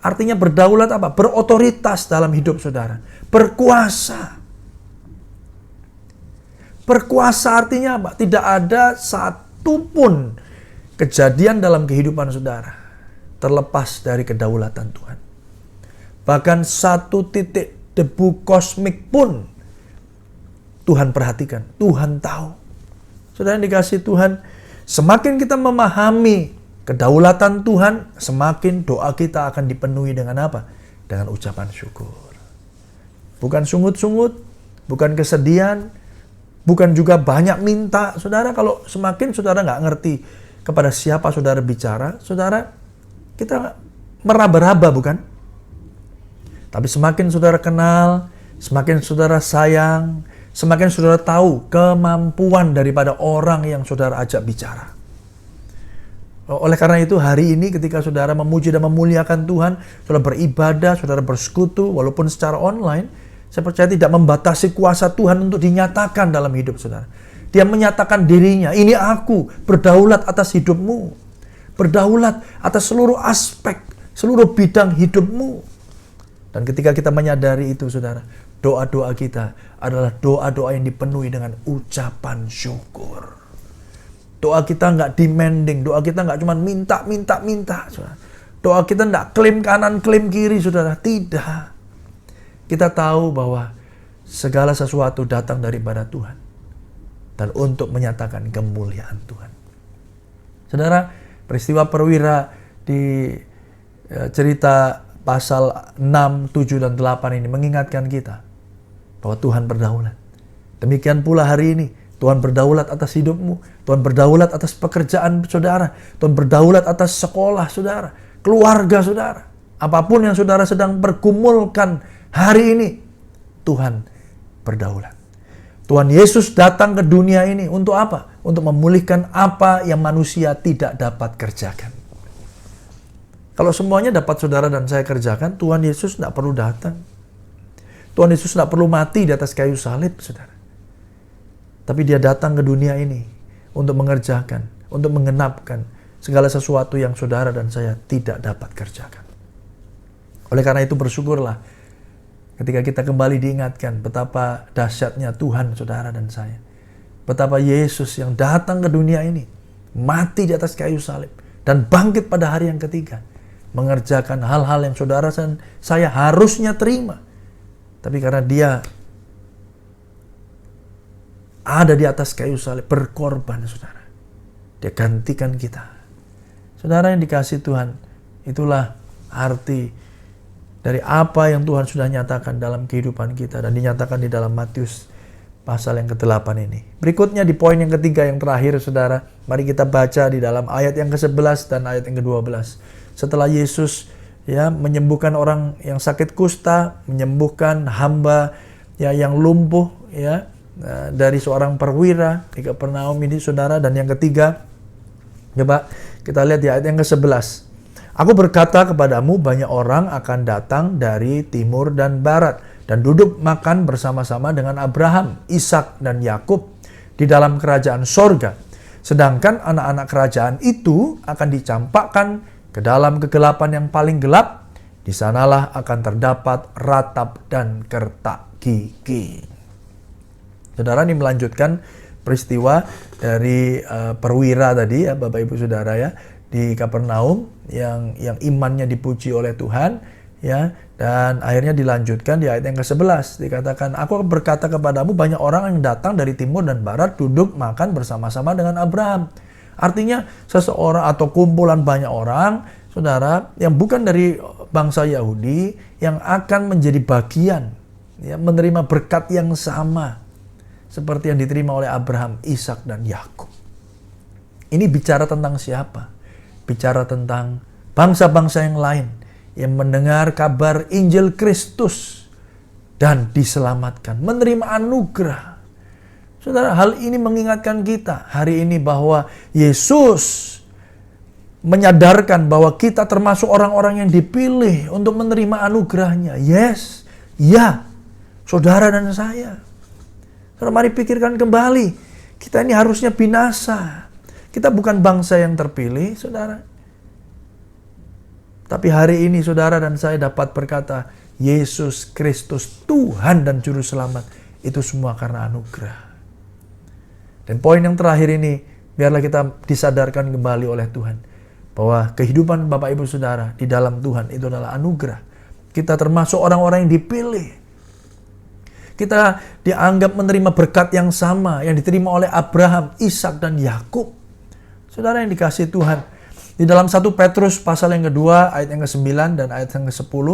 Artinya berdaulat apa? Berotoritas dalam hidup saudara. Berkuasa. Berkuasa artinya apa? Tidak ada satu pun kejadian dalam kehidupan saudara terlepas dari kedaulatan Tuhan. Bahkan satu titik debu kosmik pun Tuhan perhatikan, Tuhan tahu. Saudara yang dikasihi Tuhan, semakin kita memahami kedaulatan Tuhan, semakin doa kita akan dipenuhi dengan apa? Dengan ucapan syukur. Bukan sungut-sungut, bukan kesedihan, bukan juga banyak minta. Saudara, kalau semakin saudara nggak ngerti kepada siapa saudara bicara, saudara, kita meraba-raba, bukan? Tapi semakin saudara kenal, semakin saudara sayang, semakin saudara tahu kemampuan daripada orang yang saudara ajak bicara. Oleh karena itu hari ini ketika saudara memuji dan memuliakan Tuhan, saudara beribadah, saudara bersekutu walaupun secara online, saya percaya tidak membatasi kuasa Tuhan untuk dinyatakan dalam hidup saudara. Dia menyatakan dirinya, ini aku berdaulat atas hidupmu, berdaulat atas seluruh aspek, seluruh bidang hidupmu. Dan ketika kita menyadari itu saudara, doa-doa kita adalah doa-doa yang dipenuhi dengan ucapan syukur. Doa kita nggak demanding, doa kita nggak cuma minta, saudara. Doa kita nggak klaim kanan, klaim kiri, saudara. Tidak. Kita tahu bahwa segala sesuatu datang daripada Tuhan. Dan untuk menyatakan kemuliaan Tuhan. Saudara, peristiwa perwira di cerita pasal 6, 7, dan 8 ini mengingatkan kita bahwa Tuhan berdaulat. Demikian pula hari ini, Tuhan berdaulat atas hidupmu, Tuhan berdaulat atas pekerjaan saudara, Tuhan berdaulat atas sekolah saudara, keluarga saudara. Apapun yang saudara sedang pergumulkan hari ini, Tuhan berdaulat. Tuhan Yesus datang ke dunia ini untuk apa? Untuk memulihkan apa yang manusia tidak dapat kerjakan. Kalau semuanya dapat saudara dan saya kerjakan, Tuhan Yesus tidak perlu datang. Tuhan Yesus tidak perlu mati di atas kayu salib, saudara. Tapi dia datang ke dunia ini untuk mengerjakan, untuk menggenapkan segala sesuatu yang saudara dan saya tidak dapat kerjakan. Oleh karena itu bersyukurlah ketika kita kembali diingatkan betapa dahsyatnya Tuhan saudara dan saya. Betapa Yesus yang datang ke dunia ini, mati di atas kayu salib, dan bangkit pada hari yang ketiga. Mengerjakan hal-hal yang saudara dan saya harusnya terima. Tapi karena dia ada di atas kayu salib, berkorban saudara. Dia gantikan kita. Saudara yang dikasihi Tuhan, itulah arti dari apa yang Tuhan sudah nyatakan dalam kehidupan kita dan dinyatakan di dalam Matius pasal yang ke-8 ini. Berikutnya di poin yang ketiga yang terakhir saudara, mari kita baca di dalam ayat yang ke-11 dan ayat yang ke-12. Setelah Yesus menyembuhkan orang yang sakit kusta, menyembuhkan hamba yang lumpuh dari seorang perwira di Kapernaum ini saudara, dan yang ketiga coba kita lihat di ayat yang ke-11. Aku berkata kepadamu, banyak orang akan datang dari timur dan barat dan duduk makan bersama-sama dengan Abraham, Ishak, dan Yakub di dalam kerajaan sorga. Sedangkan anak-anak kerajaan itu akan dicampakkan ke dalam kegelapan yang paling gelap. Di sanalah akan terdapat ratap dan kertak gigi. Saudara, ini melanjutkan peristiwa dari perwira tadi ya, Bapak Ibu Saudara ya, di Kapernaum yang imannya dipuji oleh Tuhan ya, dan akhirnya dilanjutkan di ayat yang ke-11 dikatakan, aku berkata kepadamu, banyak orang yang datang dari timur dan barat duduk makan bersama-sama dengan Abraham. Artinya seseorang atau kumpulan banyak orang saudara yang bukan dari bangsa Yahudi yang akan menjadi bagian ya, menerima berkat yang sama seperti yang diterima oleh Abraham, Ishak, dan Yakub. Ini bicara tentang siapa? Bicara tentang bangsa-bangsa yang lain yang mendengar kabar Injil Kristus dan diselamatkan, menerima anugerah. Saudara, hal ini mengingatkan kita hari ini bahwa Yesus menyadarkan bahwa kita termasuk orang-orang yang dipilih untuk menerima anugerahnya. Yes, ya, saudara dan saya. Saudara, mari pikirkan kembali. Kita ini harusnya binasa. Kita bukan bangsa yang terpilih, saudara. Tapi hari ini saudara dan saya dapat berkata, Yesus Kristus Tuhan dan Juru Selamat. Itu semua karena anugerah. Dan poin yang terakhir ini, biarlah kita disadarkan kembali oleh Tuhan. Bahwa kehidupan Bapak Ibu Saudara di dalam Tuhan itu adalah anugerah. Kita termasuk orang-orang yang dipilih. Kita dianggap menerima berkat yang sama yang diterima oleh Abraham, Ishak, dan Yakub. Saudara yang dikasihi Tuhan, di dalam 1 Petrus pasal yang kedua, ayat yang ke-9 dan ayat yang ke-10,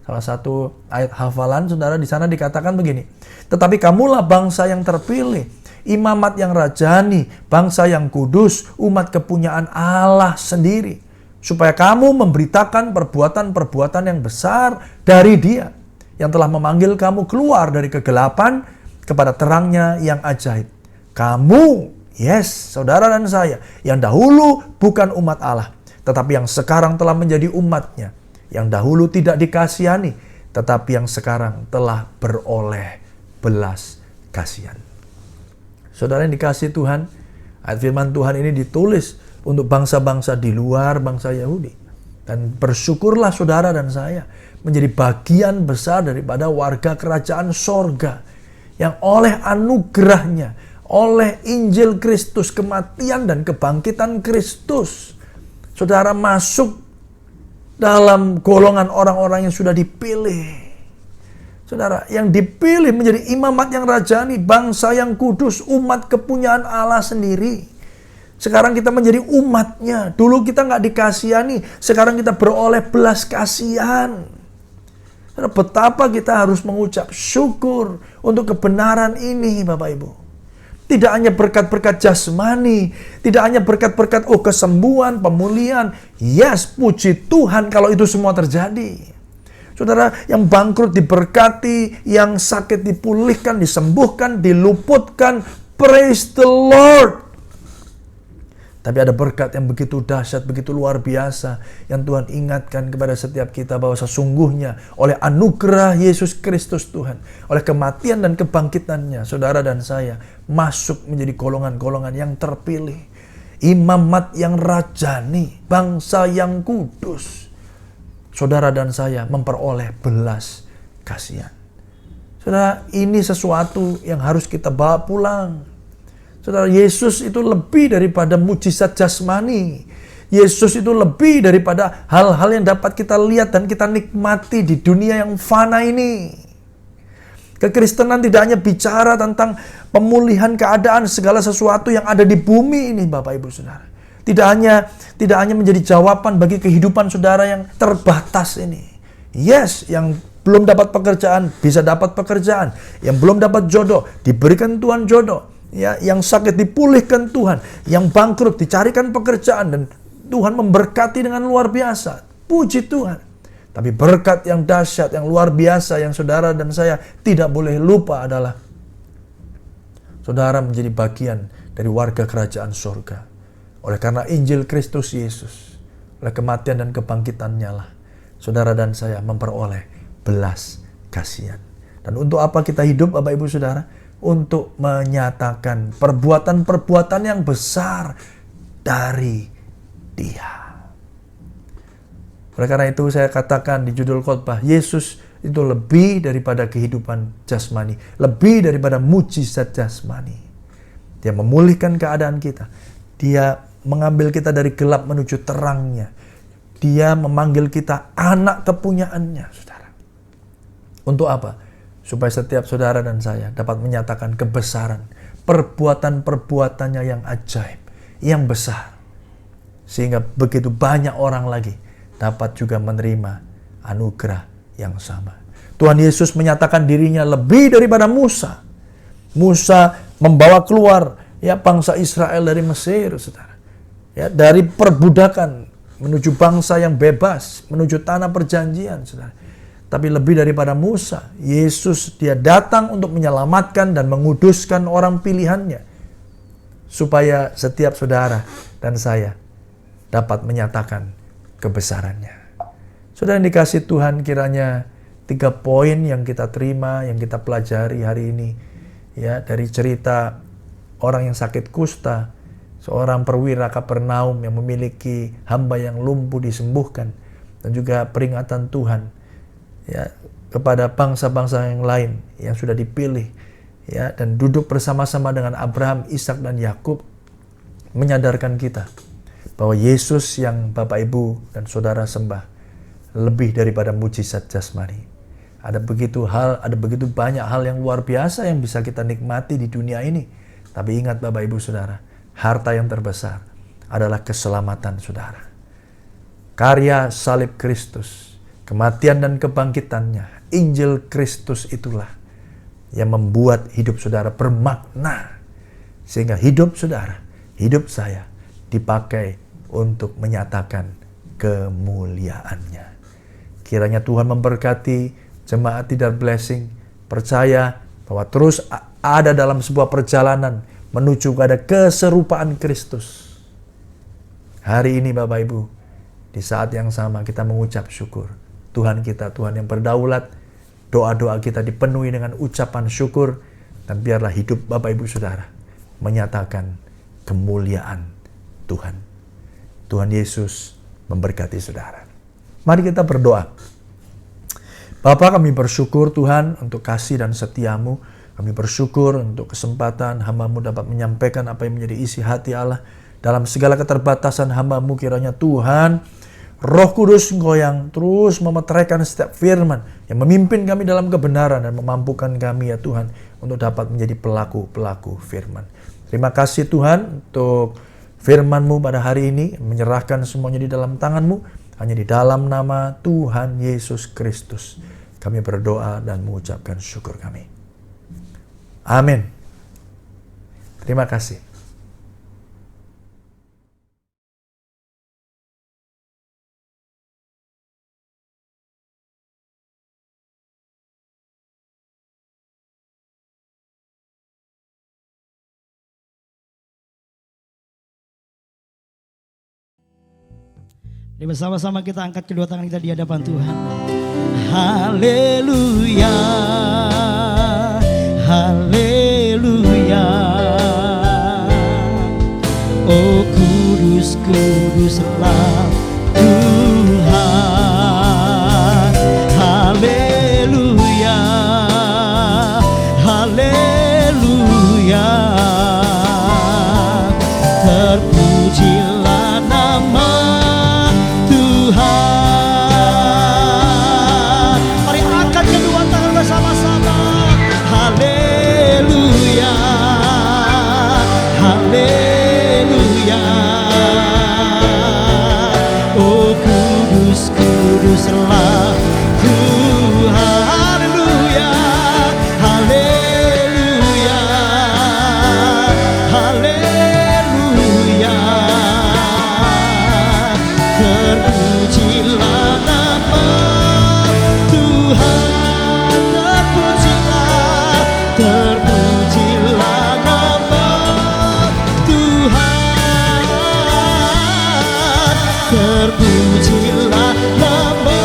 salah satu ayat hafalan, saudara, di sana dikatakan begini. Tetapi kamulah bangsa yang terpilih, imamat yang rajani, bangsa yang kudus, umat kepunyaan Allah sendiri, supaya kamu memberitakan perbuatan-perbuatan yang besar dari Dia, yang telah memanggil kamu keluar dari kegelapan kepada terangnya yang ajaib. Kamu, yes, saudara dan saya, yang dahulu bukan umat Allah, tetapi yang sekarang telah menjadi umatnya. Yang dahulu tidak dikasihani, tetapi yang sekarang telah beroleh belas kasihan. Saudara yang dikasihi Tuhan, ayat firman Tuhan ini ditulis untuk bangsa-bangsa di luar bangsa Yahudi. Dan bersyukurlah saudara dan saya menjadi bagian besar daripada warga kerajaan sorga, yang oleh anugerahnya, oleh Injil Kristus, kematian dan kebangkitan Kristus, saudara masuk dalam golongan orang-orang yang sudah dipilih. Saudara, yang dipilih menjadi imamat yang rajani, bangsa yang kudus, umat kepunyaan Allah sendiri. Sekarang kita menjadi umatnya. Dulu kita nggak dikasihani, sekarang kita beroleh belas kasihan. Betapa kita harus mengucap syukur untuk kebenaran ini, Bapak Ibu. Tidak hanya berkat-berkat jasmani, tidak hanya berkat-berkat kesembuhan, pemulihan. Yes, puji Tuhan kalau itu semua terjadi. Saudara, yang bangkrut diberkati, yang sakit dipulihkan, disembuhkan, diluputkan. Praise the Lord. Tapi ada berkat yang begitu dahsyat, begitu luar biasa, yang Tuhan ingatkan kepada setiap kita bahwa sesungguhnya oleh anugerah Yesus Kristus Tuhan, oleh kematian dan kebangkitannya, saudara dan saya masuk menjadi golongan-golongan yang terpilih, imamat yang rajani, bangsa yang kudus. Saudara dan saya memperoleh belas kasihan. Saudara, ini sesuatu yang harus kita bawa pulang. Saudara, Yesus itu lebih daripada mujizat jasmani. Yesus itu lebih daripada hal-hal yang dapat kita lihat dan kita nikmati di dunia yang fana ini. Kekristenan tidak hanya bicara tentang pemulihan keadaan segala sesuatu yang ada di bumi ini, Bapak Ibu Saudara. Tidak hanya menjadi jawaban bagi kehidupan saudara yang terbatas ini. Yes, yang belum dapat pekerjaan bisa dapat pekerjaan, yang belum dapat jodoh diberikan Tuhan jodoh. Ya, yang sakit dipulihkan Tuhan, yang bangkrut dicarikan pekerjaan, dan Tuhan memberkati dengan luar biasa. Puji Tuhan. Tapi berkat yang dahsyat, yang luar biasa, yang saudara dan saya tidak boleh lupa adalah saudara menjadi bagian dari warga kerajaan surga. Oleh karena Injil Kristus Yesus, oleh kematian dan kebangkitannya lah, saudara dan saya memperoleh belas kasihan. Dan untuk apa kita hidup, Bapak Ibu Saudara? Untuk menyatakan perbuatan-perbuatan yang besar dari Dia. Oleh karena itu saya katakan di judul khotbah, Yesus itu lebih daripada kehidupan jasmani, lebih daripada mujizat jasmani. Dia memulihkan keadaan kita. Dia mengambil kita dari gelap menuju terangnya. Dia memanggil kita anak kepunyaannya, saudara. Untuk apa? Supaya setiap saudara dan saya dapat menyatakan kebesaran perbuatan-perbuatannya yang ajaib, yang besar. Sehingga begitu banyak orang lagi dapat juga menerima anugerah yang sama. Tuhan Yesus menyatakan dirinya lebih daripada Musa. Musa membawa keluar bangsa Israel dari Mesir, saudara. Dari perbudakan menuju bangsa yang bebas, menuju tanah perjanjian, saudara. Tapi lebih daripada Musa, Yesus dia datang untuk menyelamatkan dan menguduskan orang pilihannya. Supaya setiap saudara dan saya dapat menyatakan kebesarannya. Saudara yang dikasihi Tuhan, kiranya 3 poin yang kita terima, yang kita pelajari hari ini. Ya, dari cerita orang yang sakit kusta, seorang perwira Kapernaum yang memiliki hamba yang lumpuh disembuhkan. Dan juga peringatan Tuhan kepada bangsa-bangsa yang lain yang sudah dipilih, dan duduk bersama-sama dengan Abraham, Ishak dan Yakub, menyadarkan kita bahwa Yesus yang Bapak Ibu dan saudara sembah lebih daripada mujizat jasmani. Ada begitu banyak hal yang luar biasa yang bisa kita nikmati di dunia ini. Tapi ingat Bapak Ibu Saudara, harta yang terbesar adalah keselamatan saudara. Karya salib Kristus, kematian dan kebangkitannya, Injil Kristus itulah yang membuat hidup saudara bermakna. Sehingga hidup saudara, hidup saya dipakai untuk menyatakan kemuliaannya. Kiranya Tuhan memberkati jemaat Tidar Blessing. Percaya bahwa terus ada dalam sebuah perjalanan menuju kepada keserupaan Kristus. Hari ini Bapak Ibu, di saat yang sama kita mengucap syukur. Tuhan kita, Tuhan yang berdaulat, doa-doa kita dipenuhi dengan ucapan syukur, dan biarlah hidup Bapak Ibu Saudara menyatakan kemuliaan Tuhan. Tuhan Yesus memberkati saudara. Mari kita berdoa. Bapa, kami bersyukur Tuhan untuk kasih dan setiamu. Kami bersyukur untuk kesempatan hamba-Mu dapat menyampaikan apa yang menjadi isi hati Allah. Dalam segala keterbatasan hamba-Mu, kiranya Tuhan, Roh Kudus Engkau yang terus memeteraikan setiap firman, yang memimpin kami dalam kebenaran dan memampukan kami ya Tuhan, untuk dapat menjadi pelaku-pelaku firman. Terima kasih Tuhan untuk firman-Mu pada hari ini, menyerahkan semuanya di dalam tangan-Mu, hanya di dalam nama Tuhan Yesus Kristus. Kami berdoa dan mengucapkan syukur kami. Amin. Terima kasih. Mari bersama-sama kita angkat kedua tangan kita di hadapan Tuhan. Haleluya, haleluya. Oh kudus, kuduslah Tuhan. Haleluya, haleluya. Terpujilah nama Tuhan. Mari angkat kedua tangan bersama-sama. Haleluya, haleluya. Oh kudus, kuduslah Tuhan. Haleluya, haleluya, haleluya. Terpujilah nama Tuhan, terpujilah, terpujilah nama Tuhan, terpujilah nama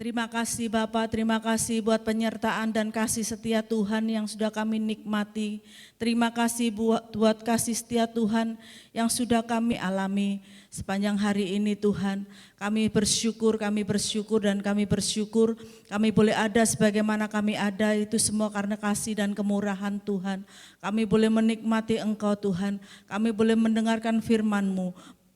Terima kasih Bapak, terima kasih buat penyertaan dan kasih setia Tuhan yang sudah kami nikmati. Terima kasih buat kasih setia Tuhan yang sudah kami alami sepanjang hari ini Tuhan. Kami bersyukur dan kami bersyukur kami boleh ada sebagaimana kami ada, itu semua karena kasih dan kemurahan Tuhan. Kami boleh menikmati Engkau Tuhan, kami boleh mendengarkan firman-Mu.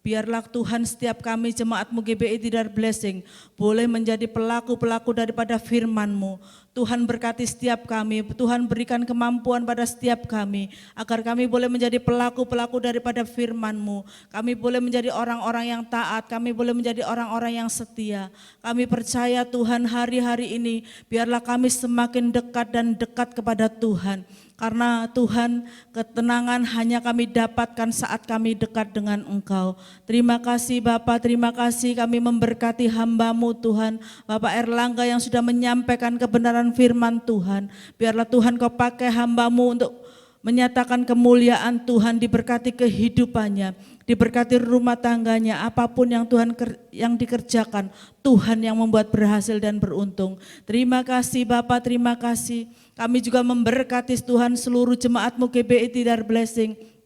Biarlah Tuhan setiap kami jemaat-Mu GBI Tidar Blessing boleh menjadi pelaku-pelaku daripada firman-Mu. Tuhan berkati setiap kami, Tuhan berikan kemampuan pada setiap kami, agar kami boleh menjadi pelaku-pelaku daripada firman-Mu. Kami boleh menjadi orang-orang yang taat, kami boleh menjadi orang-orang yang setia. Kami percaya Tuhan hari-hari ini, biarlah kami semakin dekat dan dekat kepada Tuhan. Karena Tuhan, ketenangan hanya kami dapatkan saat kami dekat dengan Engkau. Terima kasih Bapak, terima kasih kami memberkati hamba-Mu Tuhan, Bapak Erlangga yang sudah menyampaikan kebenaran firman Tuhan. Biarlah Tuhan Kau pakai hamba-Mu untuk menyatakan kemuliaan Tuhan, diberkati kehidupannya, diberkati rumah tangganya, apapun yang Tuhan yang dikerjakan, Tuhan yang membuat berhasil dan beruntung. Terima kasih Bapak, terima kasih. Kami juga memberkati Tuhan seluruh jemaat-Mu GBI Tidar Blessing.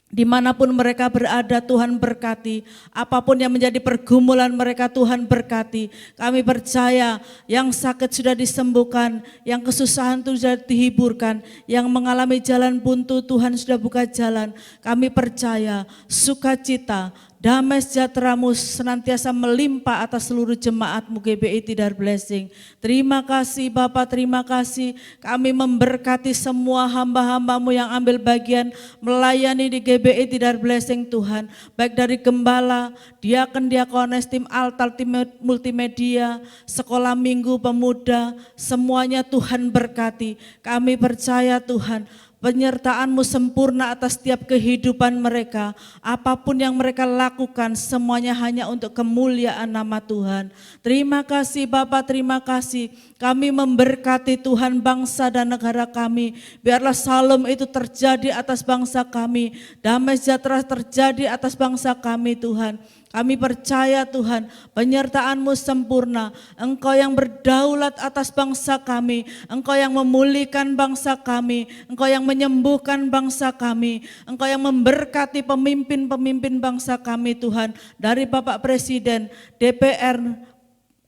Dimanapun mereka berada Tuhan berkati, apapun yang menjadi pergumulan mereka Tuhan berkati. Kami percaya yang sakit sudah disembuhkan, yang kesusahan sudah dihiburkan, yang mengalami jalan buntu Tuhan sudah buka jalan. Kami percaya sukacita, damai sejahtera-Mu senantiasa melimpah atas seluruh jemaat-Mu GBI Tidar Blessing. Terima kasih Bapak, terima kasih. Kami memberkati semua hamba-hamba-Mu yang ambil bagian melayani di GBI Tidar Blessing Tuhan. Baik dari gembala, diakon-diakones, tim altar, tim multimedia, sekolah minggu, pemuda, semuanya Tuhan berkati. Kami percaya Tuhan, penyertaan-Mu sempurna atas setiap kehidupan mereka. Apapun yang mereka lakukan, semuanya hanya untuk kemuliaan nama Tuhan. Terima kasih Bapak, terima kasih. Kami memberkati Tuhan bangsa dan negara kami. Biarlah Shalom itu terjadi atas bangsa kami. Damai sejahtera terjadi atas bangsa kami Tuhan. Kami percaya Tuhan, penyertaan-Mu sempurna. Engkau yang berdaulat atas bangsa kami. Engkau yang memulihkan bangsa kami. Engkau yang menyembuhkan bangsa kami. Engkau yang memberkati pemimpin-pemimpin bangsa kami Tuhan. Dari Bapak Presiden, DPR,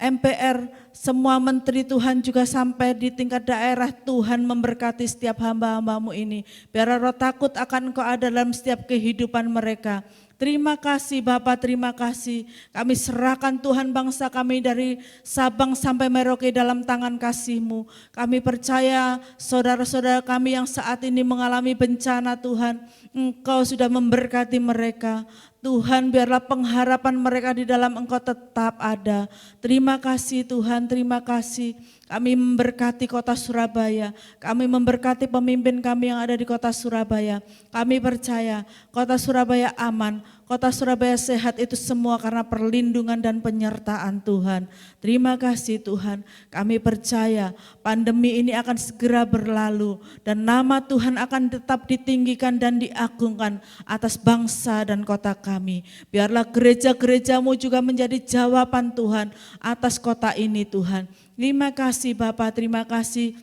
MPR, semua menteri Tuhan juga sampai di tingkat daerah. Tuhan memberkati setiap hamba-hamba-Mu ini. Biar roh takut akan Engkau ada dalam setiap kehidupan mereka. Terima kasih Bapak, terima kasih. Kami serahkan Tuhan bangsa kami dari Sabang sampai Merauke dalam tangan kasih-Mu. Kami percaya saudara-saudara kami yang saat ini mengalami bencana Tuhan, Engkau sudah memberkati mereka. Tuhan, biarlah pengharapan mereka di dalam Engkau tetap ada. Terima kasih Tuhan, terima kasih. Kami memberkati kota Surabaya, kami memberkati pemimpin kami yang ada di kota Surabaya. Kami percaya kota Surabaya aman, kota Surabaya sehat, itu semua karena perlindungan dan penyertaan Tuhan. Terima kasih Tuhan, kami percaya pandemi ini akan segera berlalu dan nama Tuhan akan tetap ditinggikan dan diagungkan atas bangsa dan kota kami. Biarlah gereja-gereja-Mu juga menjadi jawaban Tuhan atas kota ini Tuhan. Terima kasih Bapak, terima kasih.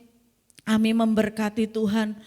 Kami memberkati Tuhan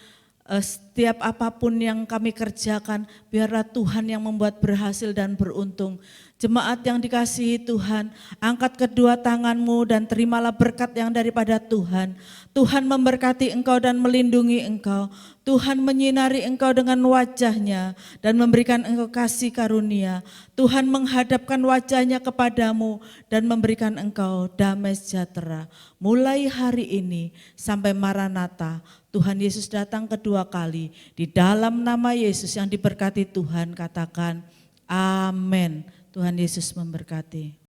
setiap apapun yang kami kerjakan, biarlah Tuhan yang membuat berhasil dan beruntung. Jemaat yang dikasihi Tuhan, angkat kedua tangan-Mu dan terimalah berkat yang daripada Tuhan. Tuhan memberkati engkau dan melindungi engkau. Tuhan menyinari engkau dengan wajah-Nya dan memberikan engkau kasih karunia. Tuhan menghadapkan wajah-Nya kepadamu dan memberikan engkau damai sejahtera. Mulai hari ini sampai Maranatha, Tuhan Yesus datang kedua kali. Di dalam nama Yesus yang diberkati Tuhan, katakan amin. Tuhan Yesus memberkati.